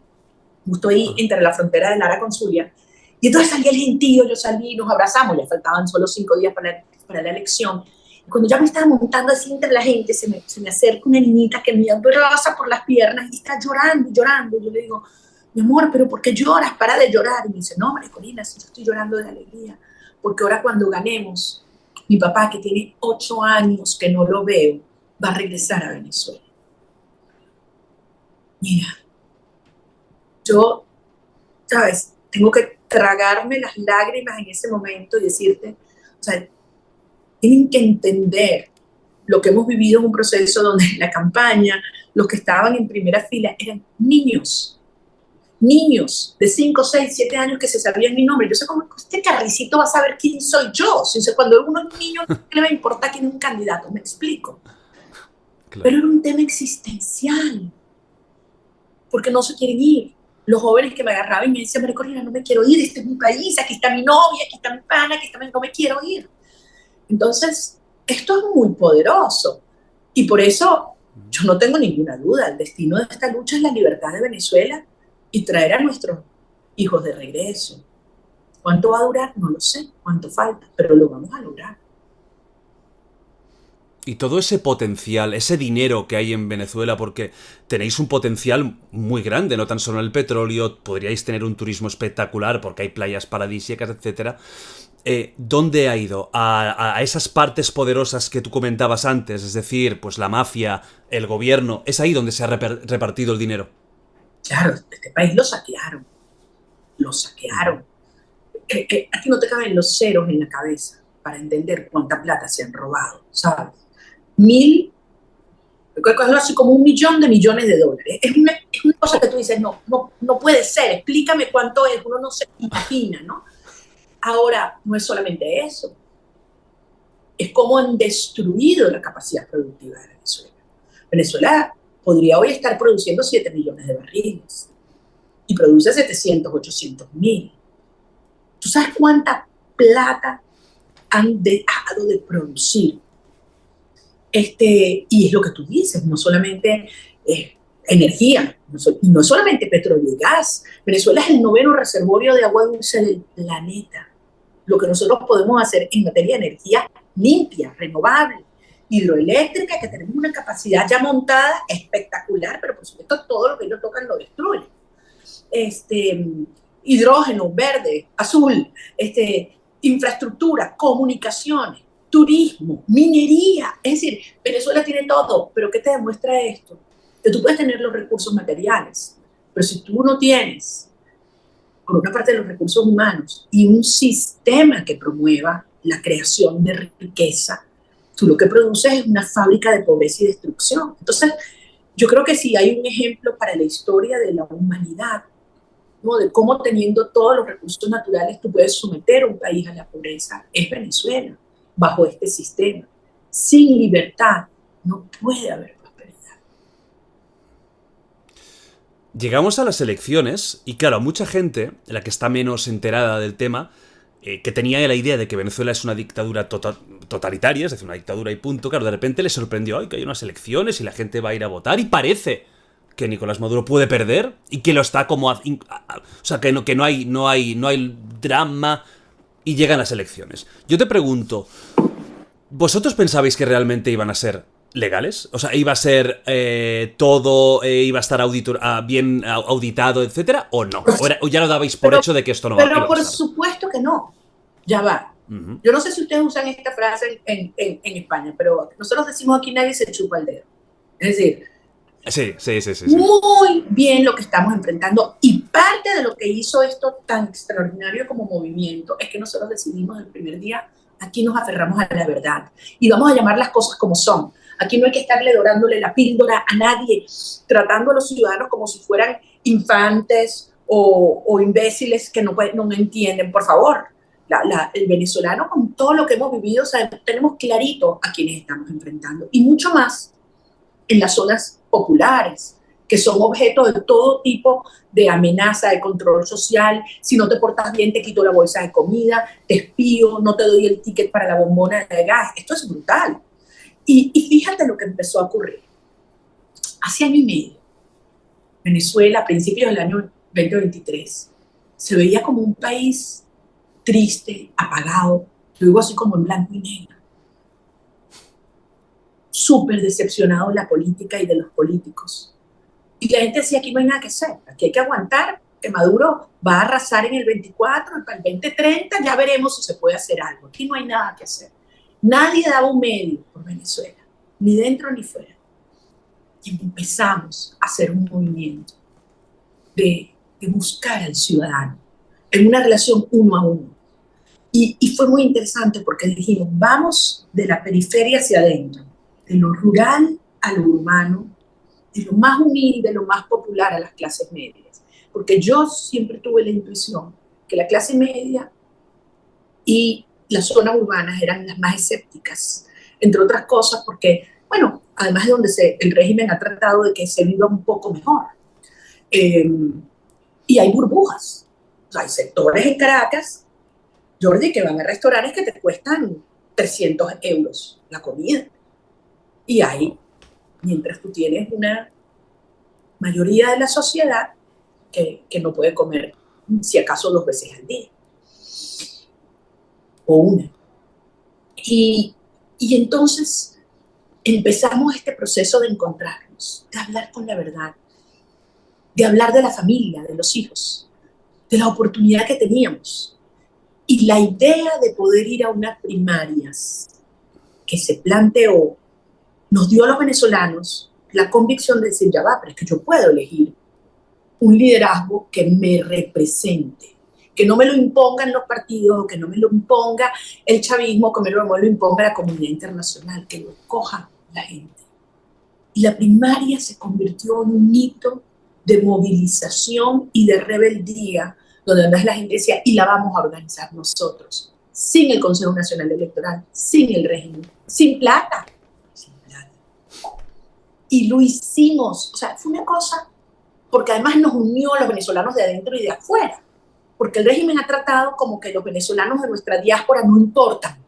Speaker 2: justo ahí entre la frontera de Lara con Zulia, y entonces salí el gentío, yo salí, nos abrazamos, ya faltaban solo 5 días para la elección. Y cuando ya me estaba montando así entre la gente, se me acerca una niñita que me abraza por las piernas y está llorando, llorando. Yo le digo, mi amor, ¿pero por qué lloras? Para de llorar. Y me dice, no, María Corina, si yo estoy llorando de alegría, porque ahora cuando ganemos, mi papá, que tiene 8 años que no lo veo, va a regresar a Venezuela. Mira, yo, ¿sabes? Tengo que tragarme las lágrimas en ese momento y decirte, o sea, tienen que entender lo que hemos vivido en un proceso donde en la campaña los que estaban en primera fila eran niños de 5, 6, 7 años que se sabían mi nombre. Yo sé cómo este carricito va a saber quién soy yo. Cuando uno es niño no le va a importar quién es un candidato, me explico. Claro. Pero era un tema existencial, porque no se quieren ir. Los jóvenes que me agarraban y me decían, María Corina, no me quiero ir, este es mi país, aquí está mi novia, aquí está mi pana, no me quiero ir. Entonces, esto es muy poderoso. Y por eso yo no tengo ninguna duda, el destino de esta lucha es la libertad de Venezuela y traer a nuestros hijos de regreso. ¿Cuánto va a durar? No lo sé, cuánto falta, pero lo vamos a lograr.
Speaker 1: Y todo ese potencial, ese dinero que hay en Venezuela, porque tenéis un potencial muy grande, no tan solo el petróleo, podríais tener un turismo espectacular porque hay playas paradisíacas, etcétera. ¿Dónde ha ido? A esas partes poderosas que tú comentabas antes, es decir, pues la mafia, el gobierno, ¿es ahí donde se ha repartido el dinero?
Speaker 2: Claro, este país lo saquearon. A ti no te caben los ceros en la cabeza para entender cuánta plata se han robado, ¿sabes? Así como 1 millón de millones de dólares. Es una cosa que tú dices, no puede ser, explícame cuánto es, uno no se imagina, ¿no? Ahora, no es solamente eso, es cómo han destruido la capacidad productiva de Venezuela. Venezuela podría hoy estar produciendo 7 millones de barriles y produce 700, 800 mil. ¿Tú sabes cuánta plata han dejado de producir? Y es lo que tú dices, no solamente energía, no solamente petróleo y gas. Venezuela es el 9º reservorio de agua dulce del planeta. Lo que nosotros podemos hacer en materia de energía limpia, renovable, hidroeléctrica, que tenemos una capacidad ya montada espectacular, pero por supuesto todo lo que ellos tocan lo destruyen. Hidrógeno, verde, azul, infraestructura, comunicaciones, turismo, minería. Es decir, Venezuela tiene todo, pero ¿qué te demuestra esto? Que tú puedes tener los recursos materiales, pero si tú no tienes, por una parte, los recursos humanos y un sistema que promueva la creación de riqueza, tú lo que produces es una fábrica de pobreza y destrucción. Entonces, yo creo que si hay un ejemplo para la historia de la humanidad, ¿no? De cómo teniendo todos los recursos naturales tú puedes someter a un país a la pobreza, es Venezuela, bajo este sistema. Sin libertad no puede haber prosperidad.
Speaker 1: Llegamos a las elecciones y claro, a mucha gente, la que está menos enterada del tema, que tenía la idea de que Venezuela es una dictadura totalitaria, es decir, una dictadura y punto, claro, de repente le sorprendió, ay, que hay unas elecciones y la gente va a ir a votar y parece que Nicolás Maduro puede perder y que lo está como... o sea, que no hay drama y llegan las elecciones. Yo te pregunto, ¿vosotros pensabais que realmente iban a ser legales? O sea, ¿iba a ser todo, iba a estar bien auditado, etcétera? ¿O no? ¿O ya lo dabais por
Speaker 2: Pero,
Speaker 1: hecho de que esto no iba
Speaker 2: pero
Speaker 1: a
Speaker 2: por
Speaker 1: pasar?
Speaker 2: supuesto que no. Ya va.
Speaker 1: Ujú.
Speaker 2: Yo no sé si ustedes usan esta frase en España, pero nosotros decimos aquí nadie se chupa el dedo. Es decir,
Speaker 1: Sí, sí, sí, sí, sí.
Speaker 2: muy bien lo que estamos enfrentando y parte de lo que hizo esto tan extraordinario como movimiento es que nosotros decidimos el primer día, aquí nos aferramos a la verdad y vamos a llamar las cosas como son. Aquí no hay que estarle dorándole la píldora a nadie, tratando a los ciudadanos como si fueran infantes o imbéciles que no entienden. Por favor, el venezolano con todo lo que hemos vivido, tenemos clarito a quienes estamos enfrentando y mucho más en las zonas populares, que son objeto de todo tipo de amenaza, de control social. Si no te portas bien, te quito la bolsa de comida, te espío, no te doy el ticket para la bombona de gas. Esto es brutal. Y fíjate lo que empezó a ocurrir. Hace año y medio, Venezuela, a principios del año 2023, se veía como un país triste, apagado, luego así como en blanco y negro, súper decepcionado de la política y de los políticos. Y la gente decía, aquí no hay nada que hacer, aquí hay que aguantar, que Maduro va a arrasar en el 24, para el 2030 ya veremos si se puede hacer algo. Aquí no hay nada que hacer. Nadie daba un medio por Venezuela, ni dentro ni fuera. Y empezamos a hacer un movimiento de buscar al ciudadano en una relación uno a uno. Y fue muy interesante porque dijimos, vamos de la periferia hacia adentro, de lo rural a lo urbano, de lo más humilde, lo más popular a las clases medias. Porque yo siempre tuve la intuición que la clase media y las zonas urbanas eran las más escépticas, entre otras cosas porque, bueno, además de donde el régimen ha tratado de que se viva un poco mejor. Eh, y hay burbujas. O sea, hay sectores en Caracas, Jordi, que van a restaurantes que te cuestan 300 euros la comida. Y hay, mientras tú tienes una mayoría de la sociedad que no puede comer, si acaso, 2 veces al día. O una. Y entonces empezamos este proceso de encontrarnos, de hablar con la verdad, de hablar de la familia, de los hijos, de la oportunidad que teníamos. Y la idea de poder ir a unas primarias que se planteó nos dio a los venezolanos la convicción de decir, ya va, pero es que yo puedo elegir un liderazgo que me represente, que no me lo impongan los partidos, que no me lo imponga el chavismo, que me lo imponga la comunidad internacional, que lo coja la gente. Y la primaria se convirtió en un hito de movilización y de rebeldía, donde además la gente decía, y la vamos a organizar nosotros, sin el Consejo Nacional Electoral, sin el régimen, sin plata. Y lo hicimos, o sea, fue una cosa, porque además nos unió a los venezolanos de adentro y de afuera, porque el régimen ha tratado como que los venezolanos de nuestra diáspora no importan,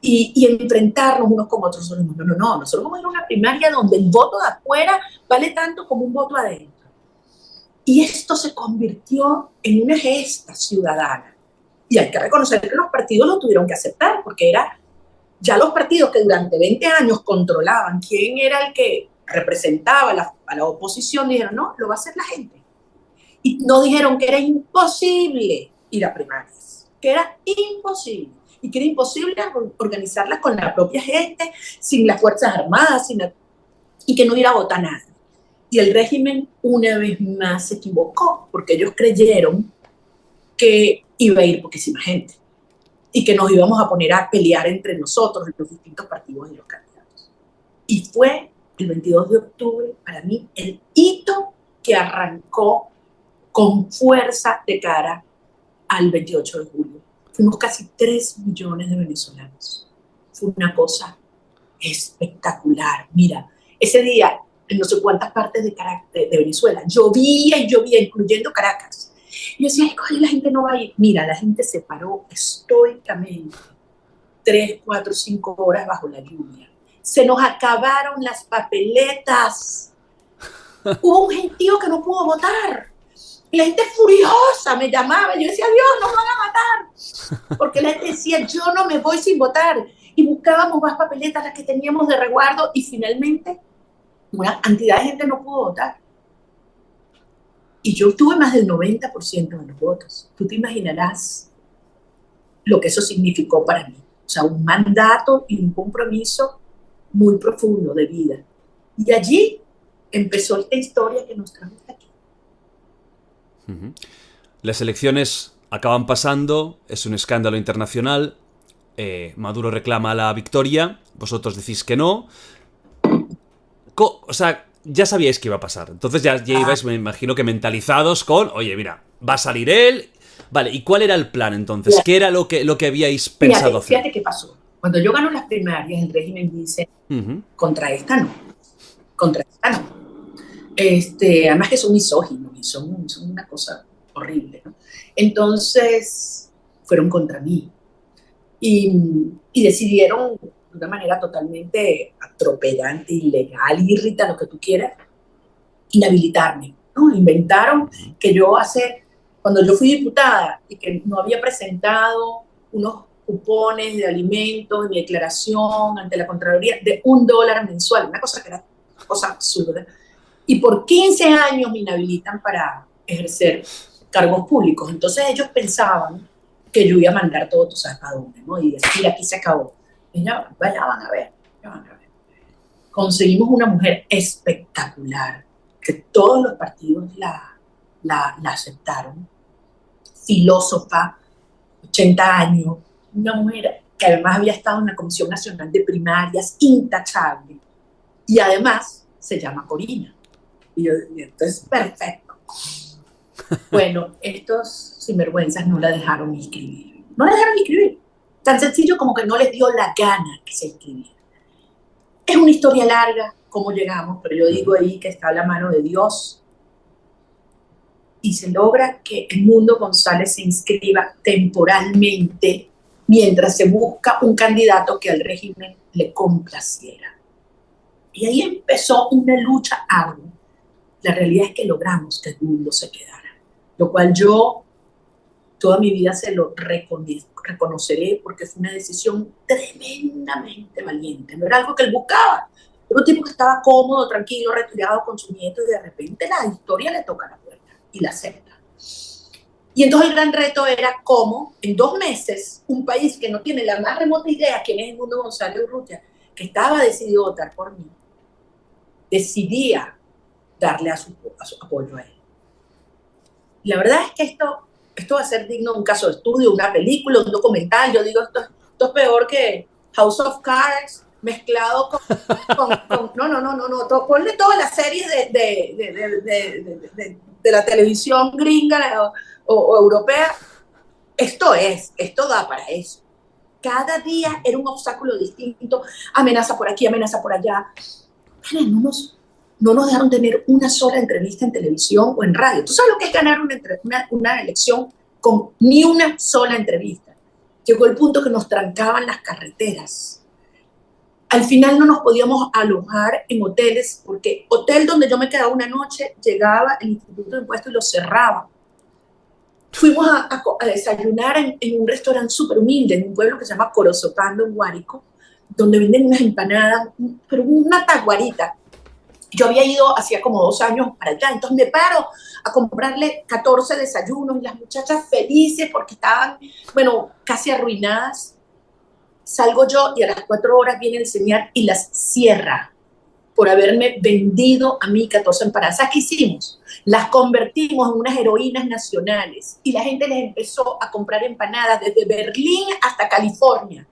Speaker 2: y enfrentarnos unos con otros. No, nosotros vamos a ir a una primaria donde el voto de afuera vale tanto como un voto adentro. Y esto se convirtió en una gesta ciudadana. Y hay que reconocer que los partidos lo tuvieron que aceptar, porque era ya los partidos que durante 20 años controlaban quién era el que representaba a la oposición, dijeron, no, lo va a hacer la gente. Y nos dijeron que era imposible ir a primarias, que era imposible, y que era imposible organizarlas con la propia gente, sin las Fuerzas Armadas, y que no iba a votar nadie. Y el régimen una vez más se equivocó, porque ellos creyeron que iba a ir poquísima gente y que nos íbamos a poner a pelear entre nosotros, en los distintos partidos y los candidatos. Y fue el 22 de octubre, para mí, el hito que arrancó con fuerza de cara al 28 de julio. Fuimos casi 3 millones de venezolanos. Fue una cosa espectacular. Mira, ese día, en no sé cuántas partes de Venezuela, llovía y llovía, incluyendo Caracas. Y yo decía, ay, la gente no va a ir. Mira, la gente se paró estoicamente 3, 4, 5 horas bajo la lluvia. Se nos acabaron las papeletas. Hubo un gentío que no pudo votar. Y la gente furiosa me llamaba. Yo decía, Dios, nos van a matar. Porque la gente decía, yo no me voy sin votar. Y buscábamos más papeletas, las que teníamos de resguardo. Y finalmente, una cantidad de gente no pudo votar. Y yo obtuve más del 90% de los votos. Tú te imaginarás lo que eso significó para mí. O sea, un mandato y un compromiso muy profundo de vida. Y allí empezó esta historia que nos trajo hasta aquí.
Speaker 1: Las elecciones acaban pasando, es un escándalo internacional, Maduro reclama la victoria, vosotros decís que no. O sea, ya sabíais que iba a pasar, entonces ya ibais, me imagino que mentalizados con, oye, mira, va a salir él. Vale, ¿y cuál era el plan entonces?
Speaker 2: Fíjate,
Speaker 1: ¿Qué era lo que habíais pensado hacer?
Speaker 2: Fíjate qué pasó. Cuando yo gano las primarias, el régimen dice, contra esta no, contra esta no. Además que son misóginos y son una cosa horrible, ¿no? Entonces, fueron contra mí. Y decidieron, de una manera totalmente atropellante, ilegal, irrita, lo que tú quieras, inhabilitarme, ¿no? Inventaron que cuando yo fui diputada y que no había presentado unos cupones de alimentos en mi declaración ante la Contraloría de $1 mensual, una cosa que era cosa absurda. Y por 15 años me inhabilitan para ejercer cargos públicos. Entonces ellos pensaban que yo iba a mandar todo, tú sabes, para dónde, ¿no? Y decir, aquí se acabó. Y ya van a ver. Conseguimos una mujer espectacular, que todos los partidos la aceptaron. Filósofa, 80 años, una mujer que además había estado en la Comisión Nacional de Primarias, intachable. Y además se llama Corina. Y yo, entonces, perfecto. Bueno, estos sinvergüenzas no la dejaron inscribir. No la dejaron inscribir. Tan sencillo como que no les dio la gana que se inscribiera. Es una historia larga, cómo llegamos, pero yo digo ahí que está la mano de Dios. Y se logra que Edmundo González se inscriba temporalmente mientras se busca un candidato que al régimen le complaciera. Y ahí empezó una lucha ardua. La realidad es que logramos que Edmundo se quedara, lo cual yo toda mi vida se lo reconoceré porque fue una decisión tremendamente valiente. No era algo que él buscaba. Era un tipo que estaba cómodo, tranquilo, retirado con su nieto y de repente la historia le toca la puerta y la acepta. Y entonces el gran reto era cómo en 2 meses un país que no tiene la más remota idea quién es Edmundo González Urrutia, que estaba decidido a votar por mí, decidía darle a su apoyo a él. Y la verdad es que esto va a ser digno de un caso de estudio, una película, un documental. Yo digo, esto es peor que House of Cards mezclado con ponle todas las series de la televisión gringa o europea. Esto da para eso. Cada día era un obstáculo distinto, amenaza por aquí, amenaza por allá. No nos dejaron tener una sola entrevista en televisión o en radio. ¿Tú sabes lo que es ganar una elección con ni una sola entrevista? Llegó el punto que nos trancaban las carreteras. Al final no nos podíamos alojar en hoteles, porque hotel donde yo me quedaba una noche, llegaba el Instituto de Impuestos y lo cerraba. Fuimos a desayunar en un restaurante súper humilde, en un pueblo que se llama Corozopando, en Guárico, donde venden unas empanadas, pero una taguarita. Yo había ido hacía como 2 años para allá, entonces me paro a comprarle 14 desayunos y las muchachas felices porque estaban, casi arruinadas. Salgo yo y a las 4 horas viene el señor y las cierra por haberme vendido a mí 14 empanadas. ¿Sabes qué hicimos? Las convertimos en unas heroínas nacionales y la gente les empezó a comprar empanadas desde Berlín hasta California.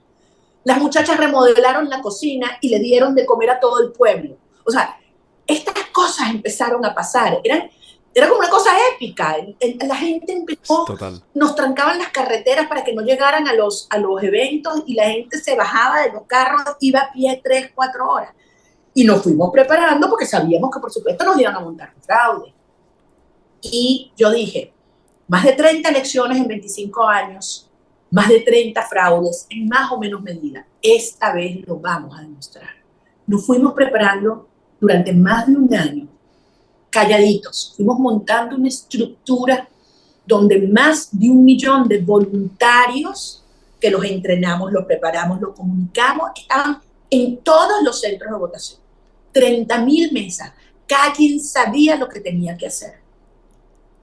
Speaker 2: Las muchachas remodelaron la cocina y le dieron de comer a todo el pueblo. O sea, estas cosas empezaron a pasar. Era como una cosa épica. La gente empezó,
Speaker 1: Total.
Speaker 2: nos trancaban las carreteras para que no llegaran a los eventos y la gente se bajaba de los carros, iba a pie 3, 4 horas. Y nos fuimos preparando porque sabíamos que por supuesto nos iban a montar un fraude. Y yo dije, más de 30 elecciones en 25 años, más de 30 fraudes en más o menos medida. Esta vez lo vamos a demostrar. Nos fuimos preparando durante más de un año, calladitos. Fuimos montando una estructura donde más de 1 millón de voluntarios, que los entrenamos, los preparamos, los comunicamos, estaban en todos los centros de votación. 30.000 mesas. Cada quien sabía lo que tenía que hacer.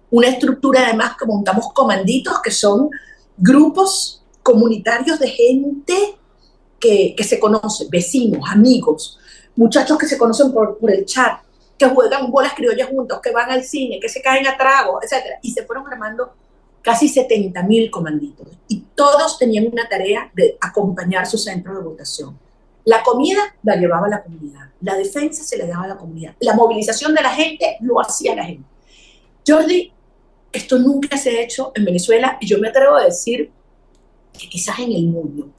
Speaker 2: Una estructura además que montamos comanditos, que son grupos comunitarios de gente que se conoce, vecinos, amigos, muchachos que se conocen por el chat, que juegan bolas criollas juntos, que van al cine, que se caen a tragos, etc. Y se fueron armando casi 70.000 comanditos. Y todos tenían una tarea de acompañar su centro de votación. La comida la llevaba la comunidad, la defensa se la daba a la comunidad, la movilización de la gente lo hacía la gente. Jordi, esto nunca se ha hecho en Venezuela y yo me atrevo a decir que quizás en el mundo.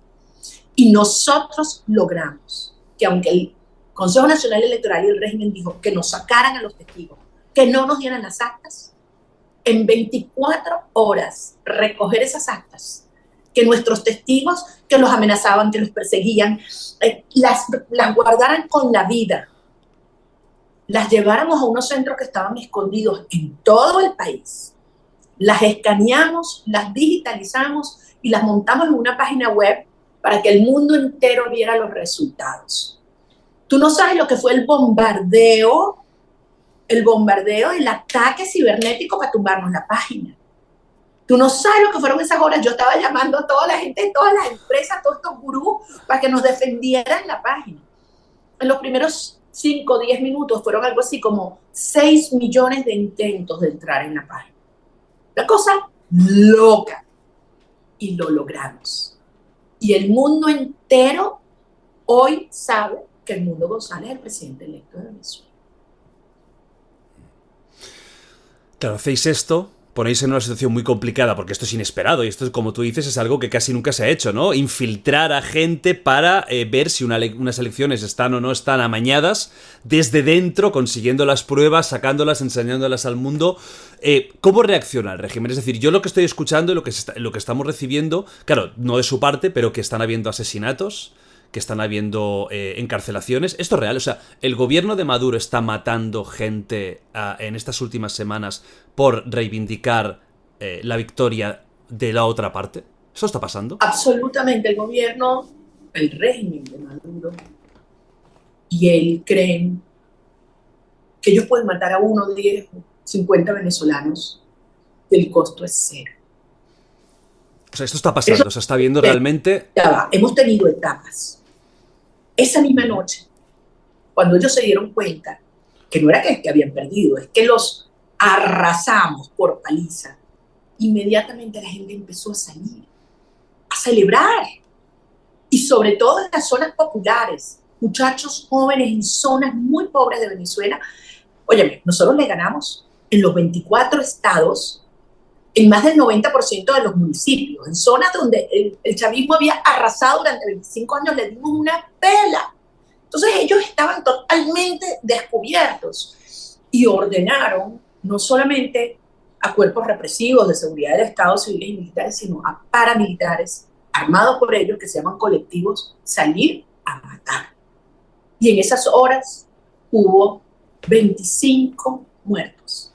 Speaker 2: Y nosotros logramos que, aunque el Consejo Nacional Electoral y el régimen dijo que nos sacaran a los testigos, que no nos dieran las actas, en 24 horas recoger esas actas, que nuestros testigos que los amenazaban, que los perseguían, las guardaran con la vida, las lleváramos a unos centros que estaban escondidos en todo el país, las escaneamos, las digitalizamos y las montamos en una página web para que el mundo entero viera los resultados. Tú no sabes lo que fue el bombardeo, el ataque cibernético para tumbarnos la página. Tú no sabes lo que fueron esas horas. Yo estaba llamando a toda la gente, todas las empresas, todos estos gurús, para que nos defendieran la página. En los primeros 5 o 10 minutos fueron algo así como 6 millones de intentos de entrar en la página. Una cosa loca. Y lo logramos. Y el mundo entero hoy sabe que el Mundo González es el presidente electo de Venezuela.
Speaker 1: Claro, hacéis esto, ponéis en una situación muy complicada porque esto es inesperado y esto, como tú dices, es algo que casi nunca se ha hecho, ¿no? Infiltrar a gente para ver si unas elecciones están o no están amañadas desde dentro, consiguiendo las pruebas, sacándolas, enseñándolas al mundo. ¿Cómo reacciona el régimen? Es decir, yo lo que estoy escuchando y lo que estamos recibiendo, claro, no de su parte, pero que están habiendo asesinatos, que están habiendo encarcelaciones. ¿Esto es real? O sea, ¿el gobierno de Maduro está matando gente en estas últimas semanas por reivindicar la victoria de la otra parte? ¿Eso está pasando?
Speaker 2: Absolutamente. El gobierno, el régimen de Maduro y él creen que ellos pueden matar a 1, 10, 50 venezolanos y el costo es 0.
Speaker 1: O sea, esto está pasando, se está viendo realmente.
Speaker 2: Ya va, hemos tenido etapas. Esa misma noche, cuando ellos se dieron cuenta que no era que habían perdido, es que los arrasamos por paliza, inmediatamente la gente empezó a salir, a celebrar, y sobre todo en las zonas populares, muchachos jóvenes en zonas muy pobres de Venezuela. Óyeme, nosotros le ganamos en los 24 estados, en más del 90% de los municipios, en zonas donde el chavismo había arrasado durante 25 años, le dimos una pela. Entonces ellos estaban totalmente descubiertos y ordenaron no solamente a cuerpos represivos de seguridad del Estado, civiles y militares, sino a paramilitares armados por ellos, que se llaman colectivos, salir a matar. Y en esas horas hubo 25 muertos.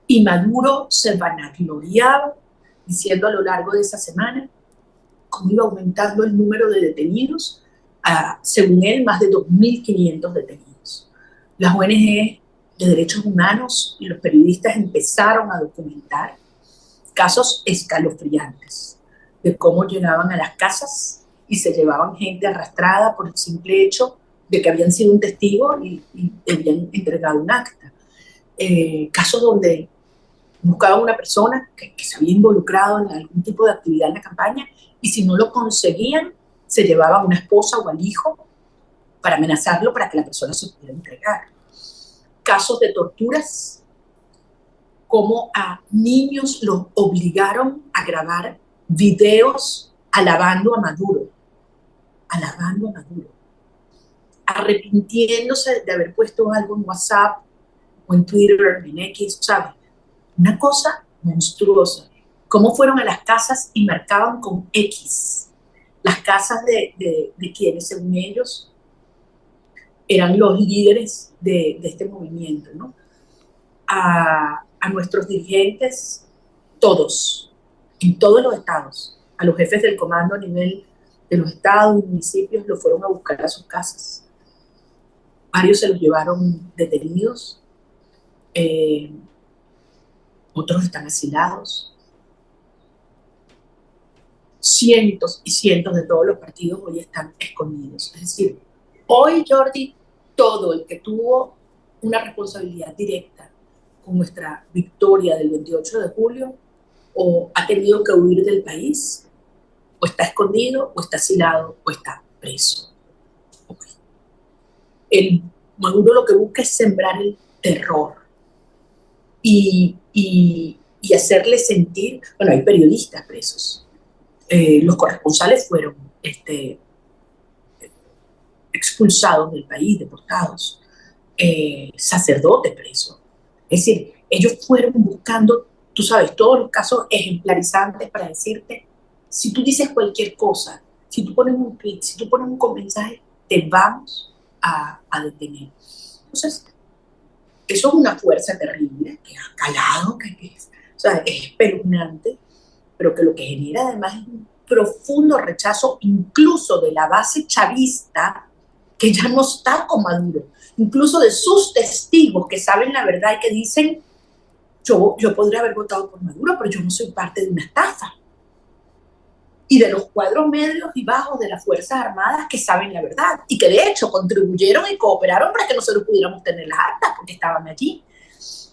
Speaker 2: Y Maduro se vanagloriaba diciendo a lo largo de esa semana cómo iba aumentando el número de detenidos a, según él, más de 2.500 detenidos. Las ONG de derechos humanos y los periodistas empezaron a documentar casos escalofriantes de cómo llegaban a las casas y se llevaban gente arrastrada por el simple hecho de que habían sido un testigo y habían entregado un acta. Casos donde buscaban una persona que se había involucrado en algún tipo de actividad en la campaña y si no lo conseguían, se llevaban a una esposa o al hijo para amenazarlo para que la persona se pudiera entregar. Casos de torturas cómo a niños los obligaron a grabar videos alabando a Maduro, arrepintiéndose de haber puesto algo en WhatsApp o en Twitter, en X, ¿sabes? Una cosa monstruosa. Cómo fueron a las casas y marcaban con X las casas de quienes, según ellos, eran los líderes de este movimiento, ¿no? A nuestros dirigentes, todos, en todos los estados, a los jefes del comando a nivel de los estados y municipios, los fueron a buscar a sus casas. Varios se los llevaron detenidos, otros están asilados. Cientos y cientos de todos los partidos hoy están escondidos. Es decir, hoy, Jordi, todo el que tuvo una responsabilidad directa con nuestra victoria del 28 de julio o ha tenido que huir del país, o está escondido, o está asilado, o está preso. Okay. El Maduro lo que busca es sembrar el terror y hacerle sentir, bueno, hay periodistas presos, los corresponsales fueron expulsados del país, deportados, sacerdote preso. Es decir, ellos fueron buscando, tú sabes, todos los casos ejemplarizantes para decirte, si tú dices cualquier cosa, si tú pones un tweet, si tú pones un mensaje, te vamos a detener. Entonces, eso es una fuerza terrible que ha calado, o sea, es espeluznante, pero que lo que genera además es un profundo rechazo incluso de la base chavista que ya no está con Maduro, incluso de sus testigos que saben la verdad y que dicen, yo podría haber votado por Maduro, pero yo no soy parte de una estafa. Y de los cuadros medios y bajos de las Fuerzas Armadas que saben la verdad y que de hecho contribuyeron y cooperaron para que nosotros pudiéramos tener las actas porque estaban allí.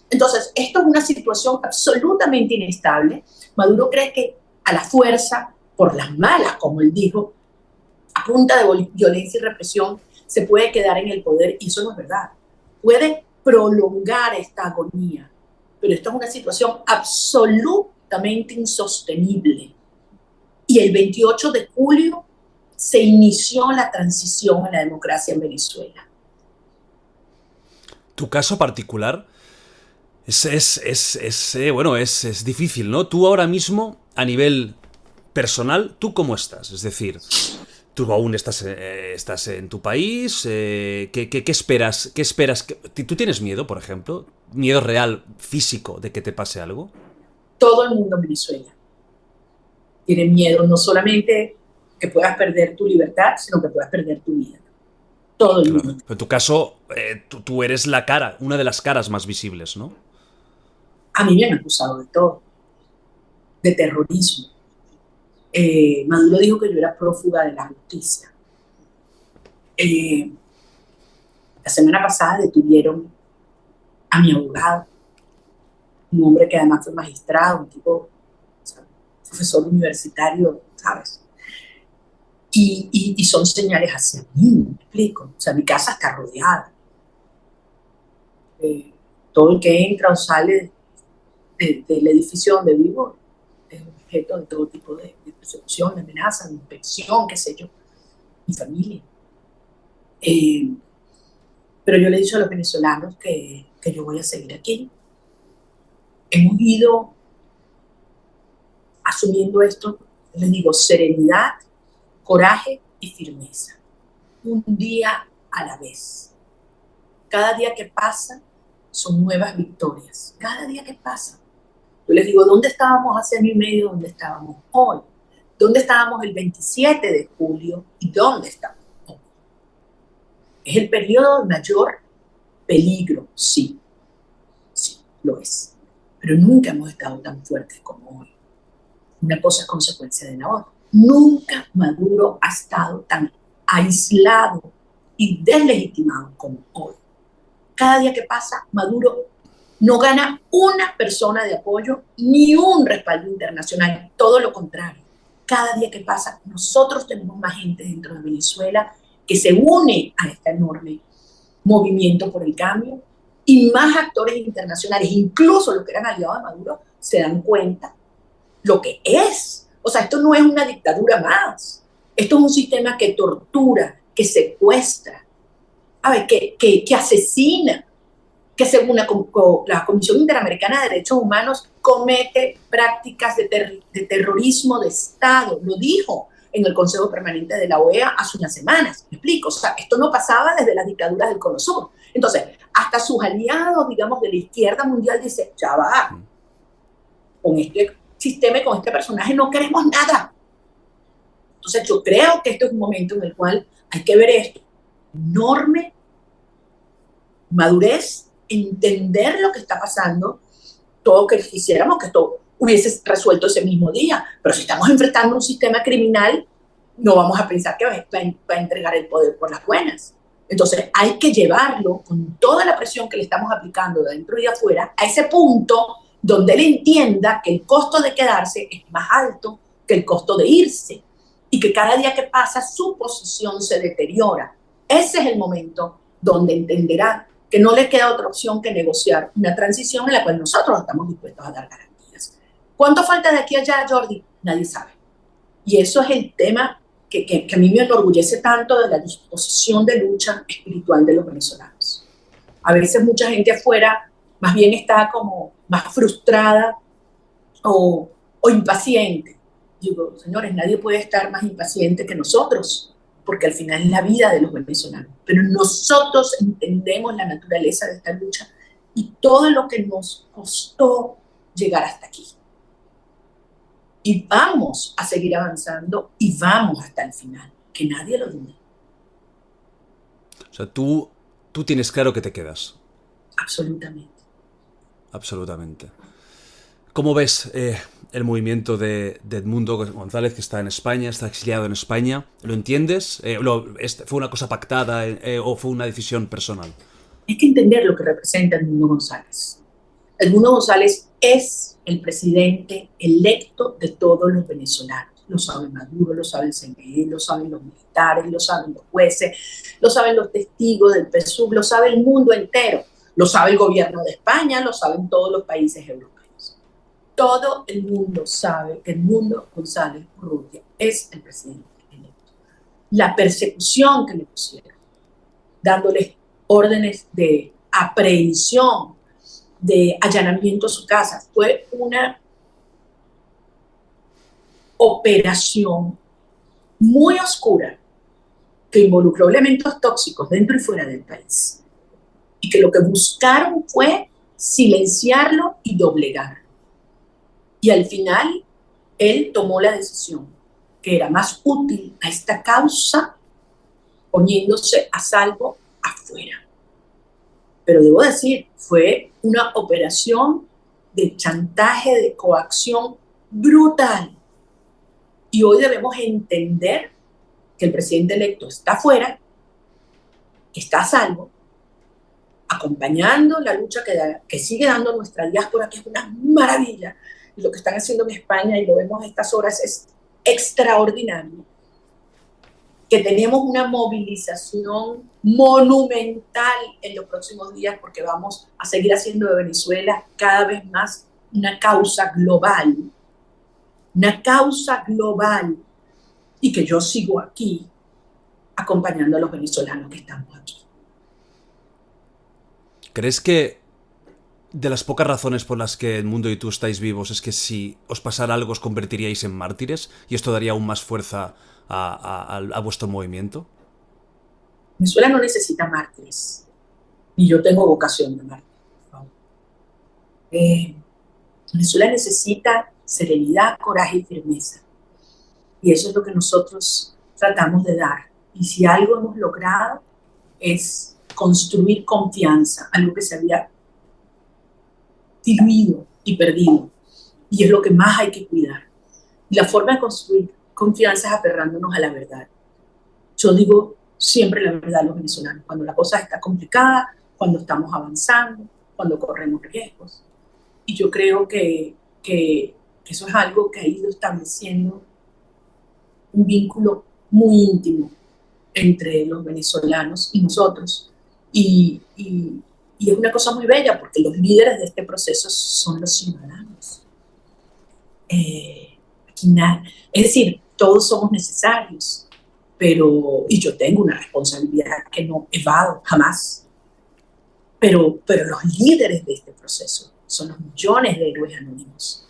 Speaker 2: Entonces, esto es una situación absolutamente inestable. Maduro cree que a la fuerza, por las malas, como él dijo, a punta de violencia y represión, se puede quedar en el poder, y eso no es verdad. Puede prolongar esta agonía, pero esto es una situación absolutamente insostenible. Y el 28 de julio se inició la transición a la democracia en Venezuela.
Speaker 1: Tu caso particular bueno, es difícil, ¿no? Tú ahora mismo, a nivel personal, ¿tú cómo estás? Es decir, tú aún estás en tu país, ¿qué esperas? ¿Tú tienes miedo, por ejemplo? ¿Miedo real, físico, de que te pase algo?
Speaker 2: Todo el mundo en Venezuela tiene miedo, no solamente que puedas perder tu libertad, sino que puedas perder tu vida. Todo el mundo.
Speaker 1: Pero en tu caso, tú eres la cara, una de las caras más visibles, ¿no?
Speaker 2: A mí me han acusado de todo, de terrorismo. Maduro dijo que yo era prófuga de la justicia. La semana pasada detuvieron a mi abogado, un hombre que además fue magistrado, un tipo, o sea, profesor universitario, ¿sabes? Y son señales hacia mí, me explico. O sea, mi casa está rodeada. Todo el que entra o sale del edificio donde vivo es objeto de todo tipo de persecución, de amenaza, de inspección, qué sé yo, mi familia. Pero yo le he dicho a los venezolanos que yo voy a seguir aquí. Hemos ido asumiendo esto, les digo, serenidad, coraje y firmeza. Un día a la vez. Cada día que pasa son nuevas victorias. Cada día que pasa. Yo les digo, ¿dónde estábamos hace año y medio? ¿Dónde estábamos hoy? ¿Dónde estábamos el 27 de julio? ¿Y dónde estamos hoy? Es el periodo de mayor peligro, sí. Sí, lo es. Pero nunca hemos estado tan fuertes como hoy. Una cosa es consecuencia de la otra. Nunca Maduro ha estado tan aislado y deslegitimado como hoy. Cada día que pasa, Maduro no gana una persona de apoyo ni un respaldo internacional, todo lo contrario. Cada día que pasa, nosotros tenemos más gente dentro de Venezuela que se une a este enorme movimiento por el cambio y más actores internacionales, incluso los que eran aliados de Maduro, se dan cuenta lo que es. O sea, esto no es una dictadura más. Esto es un sistema que tortura, que secuestra, ¿sabe? Que asesina, que según la Comisión Interamericana de Derechos Humanos comete prácticas de terrorismo de Estado. Lo dijo en el Consejo Permanente de la OEA hace unas semanas. ¿Me explico? O sea, esto no pasaba desde las dictaduras del Cono Sur. Entonces, hasta sus aliados, digamos, de la izquierda mundial dicen, ya va, con este sistema y con este personaje no queremos nada. Entonces, yo creo que este es un momento en el cual hay que ver esto. Enorme madurez, entender lo que está pasando, todo que quisiéramos que esto hubiese resuelto ese mismo día, pero si estamos enfrentando un sistema criminal, no vamos a pensar que va a entregar el poder por las buenas. Entonces hay que llevarlo con toda la presión que le estamos aplicando de dentro y de afuera a ese punto donde él entienda que el costo de quedarse es más alto que el costo de irse y que cada día que pasa su posición se deteriora. Ese es el momento donde entenderá que no le queda otra opción que negociar una transición en la cual nosotros estamos dispuestos a dar garantías. ¿Cuánto falta de aquí a allá, Jordi? Nadie sabe. Y eso es el tema que a mí me enorgullece tanto de la disposición de lucha espiritual de los venezolanos. A veces mucha gente afuera más bien está como más frustrada o impaciente. Digo, señores, nadie puede estar más impaciente que nosotros, porque al final es la vida de los venezolanos. Pero nosotros entendemos la naturaleza de esta lucha y todo lo que nos costó llegar hasta aquí. Y vamos a seguir avanzando y vamos hasta el final, que nadie lo dude.
Speaker 1: O sea, tú tienes claro que te quedas.
Speaker 2: Absolutamente.
Speaker 1: Absolutamente. ¿Cómo ves el movimiento de Edmundo González, que está en España, está exiliado en España? ¿Lo entiendes? ¿Fue una cosa pactada o fue una decisión personal?
Speaker 2: Hay que entender lo que representa Edmundo González. Edmundo González es el presidente electo de todos los venezolanos. Lo sabe Maduro, lo sabe el CNE, lo saben los militares, lo saben los jueces, lo saben los testigos del PSUV, lo sabe el mundo entero. Lo sabe el gobierno de España, lo saben todos los países europeos. Todo el mundo sabe que Edmundo González Urrutia es el presidente electo. La persecución que le pusieron, dándoles órdenes de aprehensión, de allanamiento a su casa, fue una operación muy oscura que involucró elementos tóxicos dentro y fuera del país. Y que lo que buscaron fue silenciarlo y doblegarlo. Y al final, él tomó la decisión que era más útil a esta causa poniéndose a salvo afuera. Pero debo decir, fue una operación de chantaje, de coacción brutal. Y hoy debemos entender que el presidente electo está afuera, que está a salvo, acompañando la lucha que sigue dando nuestra diáspora, que es una maravilla. Y lo que están haciendo en España, y lo vemos a estas horas, es extraordinario. Que tenemos una movilización monumental en los próximos días, porque vamos a seguir haciendo de Venezuela cada vez más una causa global. Una causa global. Y que yo sigo aquí acompañando a los venezolanos que estamos aquí.
Speaker 1: ¿Crees que de las pocas razones por las que Edmundo y tú estáis vivos es que si os pasara algo os convertiríais en mártires y esto daría aún más fuerza a vuestro movimiento?
Speaker 2: Venezuela no necesita mártires, y yo tengo vocación de mártir. Venezuela necesita serenidad, coraje y firmeza, y eso es lo que nosotros tratamos de dar. Y si algo hemos logrado es construir confianza, algo que se había diluido y perdido, y es lo que más hay que cuidar. Y la forma de construir confianza es aferrándonos a la verdad. Yo digo siempre la verdad a los venezolanos, cuando la cosa está complicada, cuando estamos avanzando, cuando corremos riesgos. Y yo creo que eso es algo que ha ido estableciendo un vínculo muy íntimo entre los venezolanos y nosotros. Y Y es una cosa muy bella porque los líderes de este proceso son los ciudadanos. Aquí es decir, todos somos necesarios, y yo tengo una responsabilidad que no evado jamás, pero los líderes de este proceso son los millones de héroes anónimos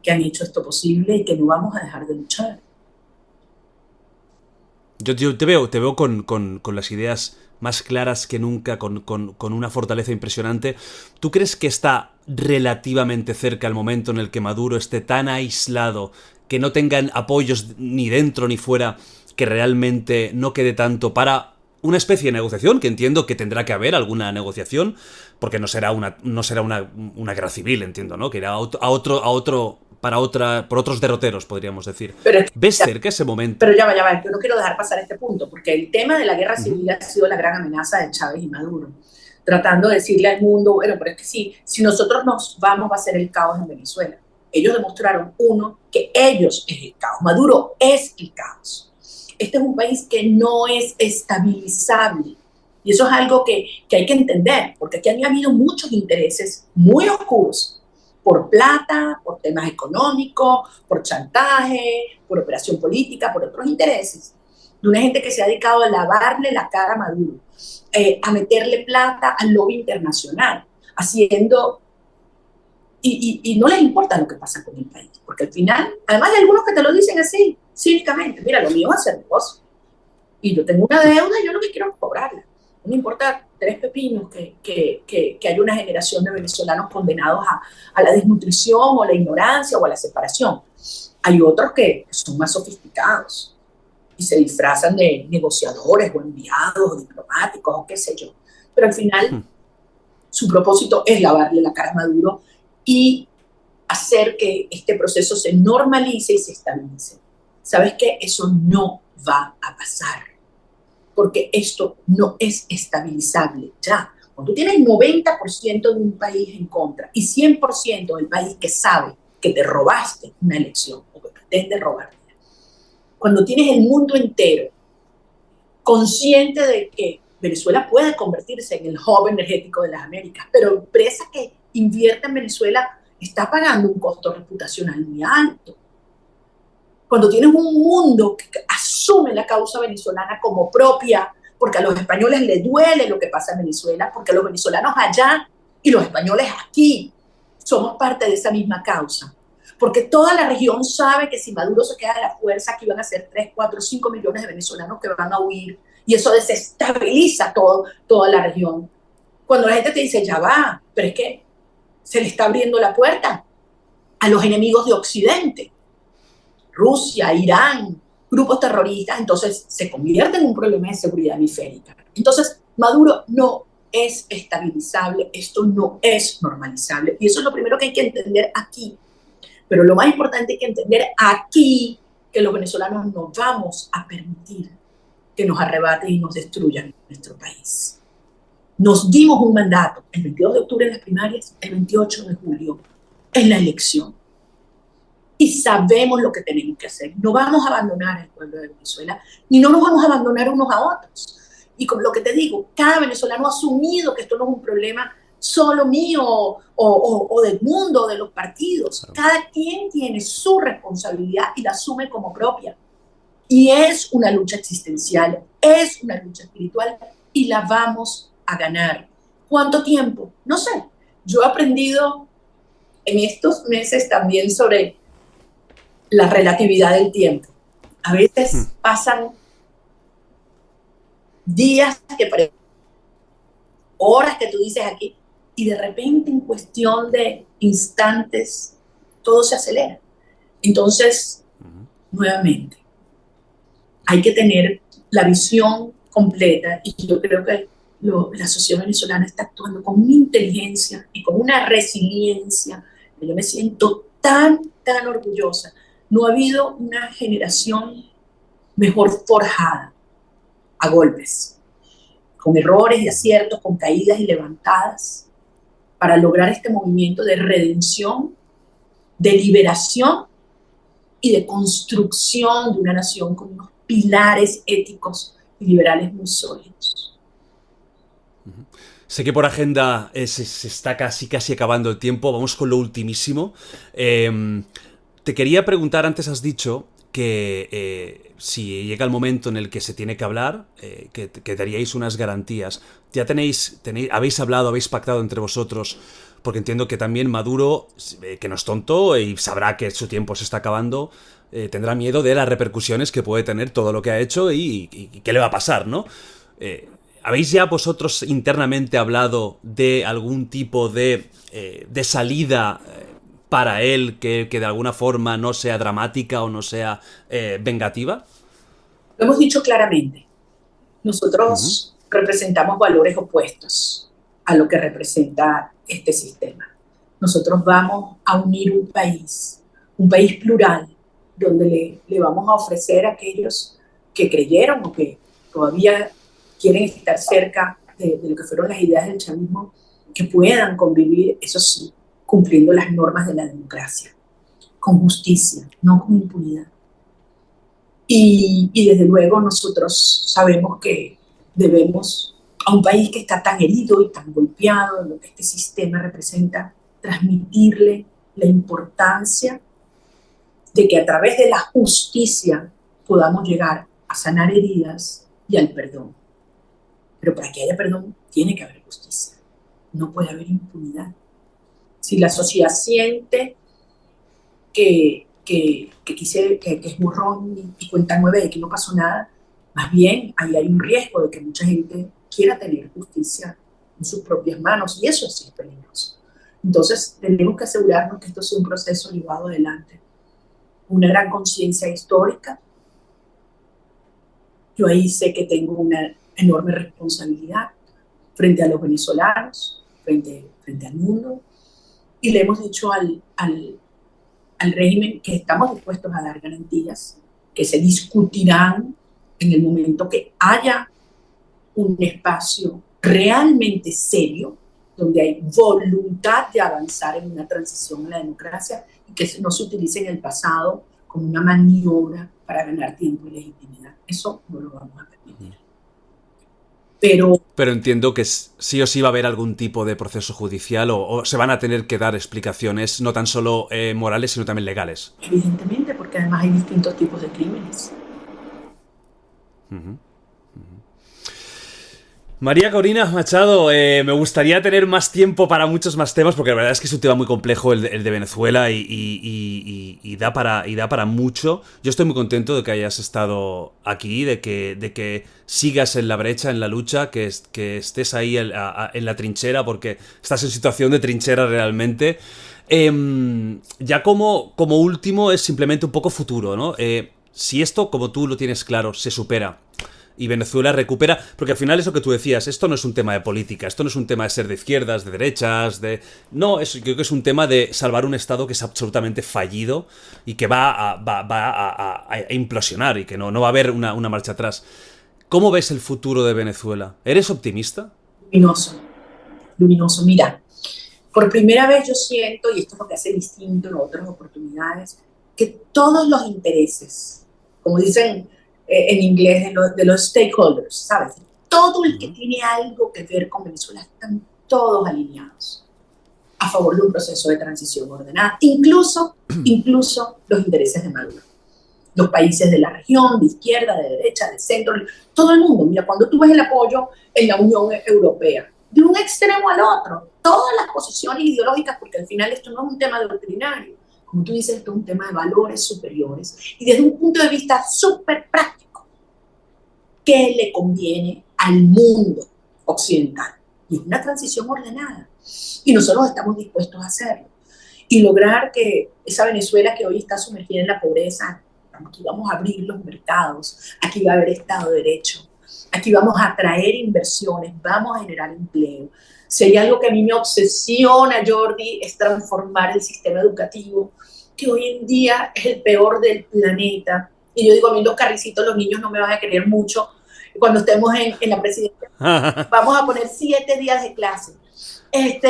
Speaker 2: que han hecho esto posible y que no vamos a dejar de luchar.
Speaker 1: Yo te veo con las ideas más claras que nunca, con una fortaleza impresionante. ¿Tú crees que está relativamente cerca el momento en el que Maduro esté tan aislado, que no tengan apoyos ni dentro ni fuera, que realmente no quede tanto para una especie de negociación? Que entiendo que tendrá que haber alguna negociación, porque no será una guerra civil, entiendo, ¿no? Que irá por otros derroteros, podríamos decir. ¿Ves cerca ese momento?
Speaker 2: Pero ya va, yo no quiero dejar pasar este punto, porque el tema de la guerra civil ha sido la gran amenaza de Chávez y Maduro, tratando de decirle al mundo, bueno, pero es que si nosotros nos vamos va a ser el caos en Venezuela. Ellos demostraron, uno, que ellos es el caos, Maduro es el caos. Este es un país que no es estabilizable, y eso es algo que hay que entender, porque aquí han habido muchos intereses muy oscuros, por plata, por temas económicos, por chantaje, por operación política, por otros intereses, de una gente que se ha dedicado a lavarle la cara a Maduro, a meterle plata al lobby internacional, haciendo, y no les importa lo que pasa con el país, porque al final, además hay algunos que te lo dicen así, cínicamente, mira, lo mío es hacer negocio, y yo tengo una deuda y yo lo que quiero es cobrarla. No me importa tres pepinos que haya una generación de venezolanos condenados a la desnutrición o a la ignorancia o a la separación. Hay otros que son más sofisticados y se disfrazan de negociadores o enviados o diplomáticos o qué sé yo. Pero al final su propósito es lavarle la cara a Maduro y hacer que este proceso se normalice y se estabilice. ¿Sabes qué? Eso no va a pasar, porque esto no es estabilizable ya. Cuando tú tienes 90% de un país en contra y 100% del país que sabe que te robaste una elección o que pretende robarte, cuando tienes el mundo entero consciente de que Venezuela puede convertirse en el hub energético de las Américas, pero la empresa que invierte en Venezuela está pagando un costo reputacional muy alto. Cuando tienes un mundo que asume la causa venezolana como propia, porque a los españoles les duele lo que pasa en Venezuela, porque los venezolanos allá y los españoles aquí somos parte de esa misma causa. Porque toda la región sabe que si Maduro se queda de la fuerza, aquí van a ser 3, 4, 5 millones de venezolanos que van a huir, y eso desestabiliza toda la región. Cuando la gente te dice, ya va, pero es que se le está abriendo la puerta a los enemigos de Occidente, Rusia, Irán, grupos terroristas, entonces se convierte en un problema de seguridad hemisférica. Entonces, Maduro no es estabilizable, esto no es normalizable, y eso es lo primero que hay que entender aquí. Pero lo más importante hay que entender aquí que los venezolanos no vamos a permitir que nos arrebaten y nos destruyan nuestro país. Nos dimos un mandato el 22 de octubre en las primarias, el 28 de julio en la elección. Y sabemos lo que tenemos que hacer. No vamos a abandonar al pueblo de Venezuela, ni no nos vamos a abandonar unos a otros. Y con lo que te digo, cada venezolano ha asumido que esto no es un problema solo mío o del mundo, o de los partidos. Cada quien tiene su responsabilidad y la asume como propia. Y es una lucha existencial, es una lucha espiritual y la vamos a ganar. ¿Cuánto tiempo? No sé. Yo he aprendido en estos meses también sobre la relatividad del tiempo. A veces pasan días que parecen horas que tú dices aquí, y de repente en cuestión de instantes todo se acelera. Entonces, nuevamente, hay que tener la visión completa, y yo creo que la sociedad venezolana está actuando con una inteligencia y con una resiliencia. Yo me siento tan orgullosa. No ha habido una generación mejor forjada a golpes, con errores y aciertos, con caídas y levantadas, para lograr este movimiento de redención, de liberación y de construcción de una nación con unos pilares éticos y liberales muy sólidos.
Speaker 1: Sé que por agenda se está casi acabando el tiempo. Vamos con lo ultimísimo. Te quería preguntar, antes has dicho que si llega el momento en el que se tiene que hablar, que daríais unas garantías. ¿Ya habéis hablado, habéis pactado entre vosotros? Porque entiendo que también Maduro, que no es tonto y sabrá que su tiempo se está acabando, tendrá miedo de las repercusiones que puede tener todo lo que ha hecho y qué le va a pasar, ¿no? ¿Habéis ya vosotros internamente hablado de algún tipo de salida para él que de alguna forma no sea dramática o no sea vengativa?
Speaker 2: Lo hemos dicho claramente. Nosotros representamos valores opuestos a lo que representa este sistema. Nosotros vamos a unir un país plural, donde le vamos a ofrecer a aquellos que creyeron o que todavía quieren estar cerca de lo que fueron las ideas del chavismo, que puedan convivir, eso sí, cumpliendo las normas de la democracia, con justicia, no con impunidad. Y desde luego nosotros sabemos que debemos, a un país que está tan herido y tan golpeado en lo que este sistema representa, transmitirle la importancia de que a través de la justicia podamos llegar a sanar heridas y al perdón. Pero para que haya perdón tiene que haber justicia, no puede haber impunidad. Si la sociedad siente que es borrón y cuenta nueva de que no pasó nada, más bien ahí hay un riesgo de que mucha gente quiera tener justicia en sus propias manos, y eso sí es peligroso. Entonces tenemos que asegurarnos que esto sea un proceso llevado adelante, una gran conciencia histórica. Yo ahí sé que tengo una enorme responsabilidad frente a los venezolanos, frente al mundo, y le hemos dicho al régimen que estamos dispuestos a dar garantías que se discutirán en el momento que haya un espacio realmente serio, donde hay voluntad de avanzar en una transición a la democracia y que no se utilice en el pasado como una maniobra para ganar tiempo y legitimidad. Eso no lo vamos a permitir.
Speaker 1: Pero entiendo que sí o sí va a haber algún tipo de proceso judicial o se van a tener que dar explicaciones no tan solo morales, sino también legales.
Speaker 2: Evidentemente, porque además hay distintos tipos de crímenes.
Speaker 1: María Corina Machado, me gustaría tener más tiempo para muchos más temas, porque la verdad es que es un tema muy complejo el de Venezuela y da para mucho. Yo estoy muy contento de que hayas estado aquí, de que sigas en la brecha, en la lucha, que estés ahí en la trinchera, porque estás en situación de trinchera realmente. Ya como último es simplemente un poco futuro, ¿no? Si esto, como tú lo tienes claro, se supera y Venezuela recupera, porque al final eso que tú decías, esto no es un tema de política, esto no es un tema de ser de izquierdas, de derechas, no, creo que es un tema de salvar un Estado que es absolutamente fallido y que va a implosionar y que no va a haber una marcha atrás. ¿Cómo ves el futuro de Venezuela? ¿Eres optimista?
Speaker 2: Luminoso. Mira, por primera vez yo siento, y esto es lo que hace distinto en otras oportunidades, que todos los intereses, como dicen en inglés, de los stakeholders, ¿sabes? Todo el que tiene algo que ver con Venezuela están todos alineados a favor de un proceso de transición ordenada, incluso los intereses de Maduro. Los países de la región, de izquierda, de derecha, de centro, todo el mundo. Mira, cuando tú ves el apoyo en la Unión Europea, de un extremo al otro, todas las posiciones ideológicas, porque al final esto no es un tema doctrinario, como tú dices, esto es un tema de valores superiores, y desde un punto de vista súper práctico, ¿qué le conviene al mundo occidental? Y es una transición ordenada, y nosotros estamos dispuestos a hacerlo, y lograr que esa Venezuela que hoy está sumergida en la pobreza, aquí vamos a abrir los mercados, aquí va a haber Estado de Derecho, aquí vamos a atraer inversiones, vamos a generar empleo. Si hay algo que a mí me obsesiona, Jordi, es transformar el sistema educativo, que hoy en día es el peor del planeta. Y yo digo, a mí los carricitos, los niños no me van a querer mucho. Cuando estemos en la presidencia, vamos a poner 7 días de clase.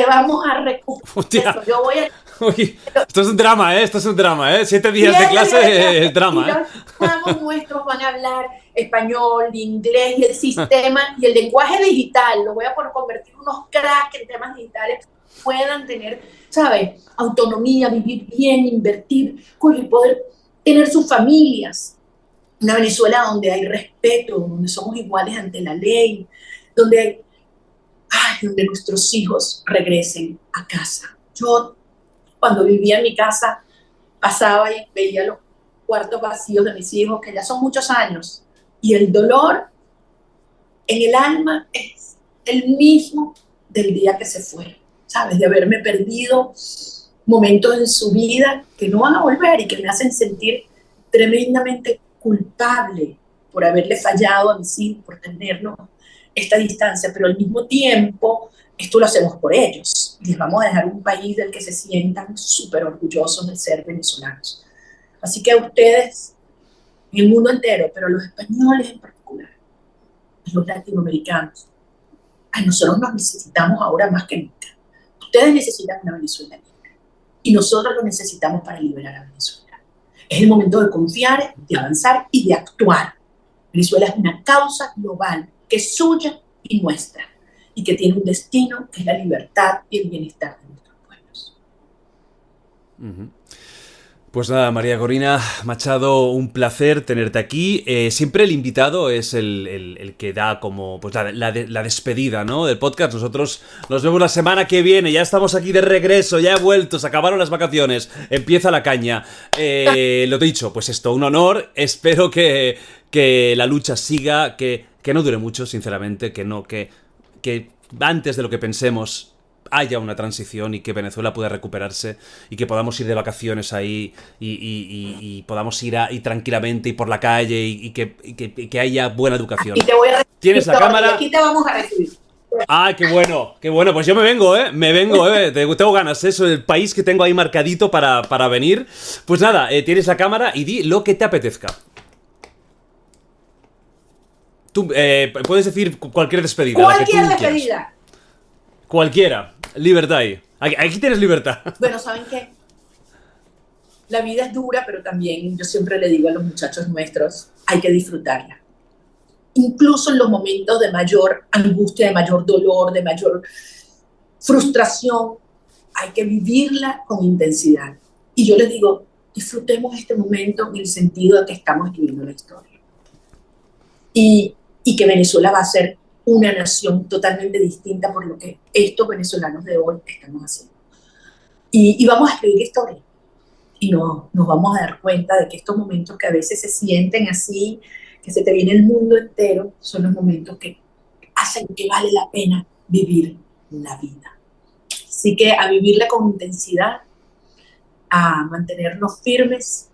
Speaker 2: Vamos a recuperar eso. Yo voy a...
Speaker 1: Uy, esto es un drama, Esto es un drama, 7 días de clase es drama,
Speaker 2: Los chavos nuestros van a hablar español, inglés y el sistema y el lenguaje digital. Lo voy a convertir unos cracks en temas digitales, puedan tener, ¿sabes? Autonomía, vivir bien, invertir, y poder tener sus familias. Una Venezuela donde hay respeto, donde somos iguales ante la ley, donde, donde nuestros hijos regresen a casa. Yo, cuando vivía en mi casa, pasaba y veía los cuartos vacíos de mis hijos, que ya son muchos años, y el dolor en el alma es el mismo del día que se fueron, ¿sabes? De haberme perdido momentos en su vida que no van a volver y que me hacen sentir tremendamente culpable por haberle fallado a mis hijos, por tenernos esta distancia, pero al mismo tiempo esto lo hacemos por ellos. Les vamos a dejar un país del que se sientan súper orgullosos de ser venezolanos. Así que a ustedes, en el mundo entero, pero a los españoles en particular, a los latinoamericanos, a nosotros nos necesitamos ahora más que nunca. Ustedes necesitan una Venezuela libre y nosotros lo necesitamos para liberar a Venezuela. Es el momento de confiar, de avanzar y de actuar. Venezuela es una causa global que es suya y nuestra, y que tiene un destino que es la libertad y el bienestar de nuestros pueblos.
Speaker 1: Pues nada, María Corina Machado, un placer tenerte aquí. Siempre el invitado es el que da como pues la despedida, ¿no?, del podcast. Nosotros nos vemos la semana que viene, ya estamos aquí de regreso, ya he vuelto, se acabaron las vacaciones, empieza la caña. Lo dicho, pues esto, un honor, espero que la lucha siga, que no dure mucho, sinceramente, que antes de lo que pensemos haya una transición y que Venezuela pueda recuperarse y que podamos ir de vacaciones ahí y podamos ir tranquilamente y por la calle y que haya buena educación.
Speaker 2: Aquí te voy a recibir.
Speaker 1: ¿Tienes la cámara?
Speaker 2: Aquí te vamos a recibir.
Speaker 1: ¡Ah, qué bueno! ¡Qué bueno! Pues yo me vengo, tengo ganas, eso, el país que tengo ahí marcadito para venir. Pues nada, tienes la cámara y di lo que te apetezca. Tú puedes decir cualquier despedida.
Speaker 2: Cualquier despedida.
Speaker 1: Cualquiera. Libertad ahí. Aquí tienes libertad.
Speaker 2: Bueno, ¿saben qué? La vida es dura, pero también yo siempre le digo a los muchachos nuestros, hay que disfrutarla. Incluso en los momentos de mayor angustia, de mayor dolor, de mayor frustración, hay que vivirla con intensidad. Y yo les digo, disfrutemos este momento en el sentido de que estamos escribiendo la historia. Y que Venezuela va a ser una nación totalmente distinta por lo que estos venezolanos de hoy estamos haciendo. Y vamos a escribir historia. Y nos vamos a dar cuenta de que estos momentos que a veces se sienten así, que se te viene el mundo entero, son los momentos que hacen que vale la pena vivir la vida. Así que a vivirla con intensidad, a mantenernos firmes,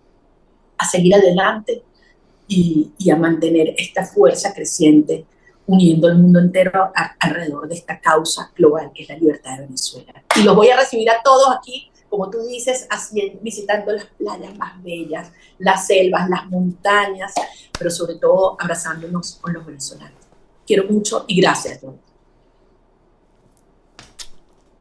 Speaker 2: a seguir adelante y a mantener esta fuerza creciente uniendo el mundo entero alrededor de esta causa global que es la libertad de Venezuela. Y los voy a recibir a todos aquí, como tú dices, visitando las playas más bellas, las selvas, las montañas, pero sobre todo abrazándonos con los venezolanos. Quiero mucho y gracias, John.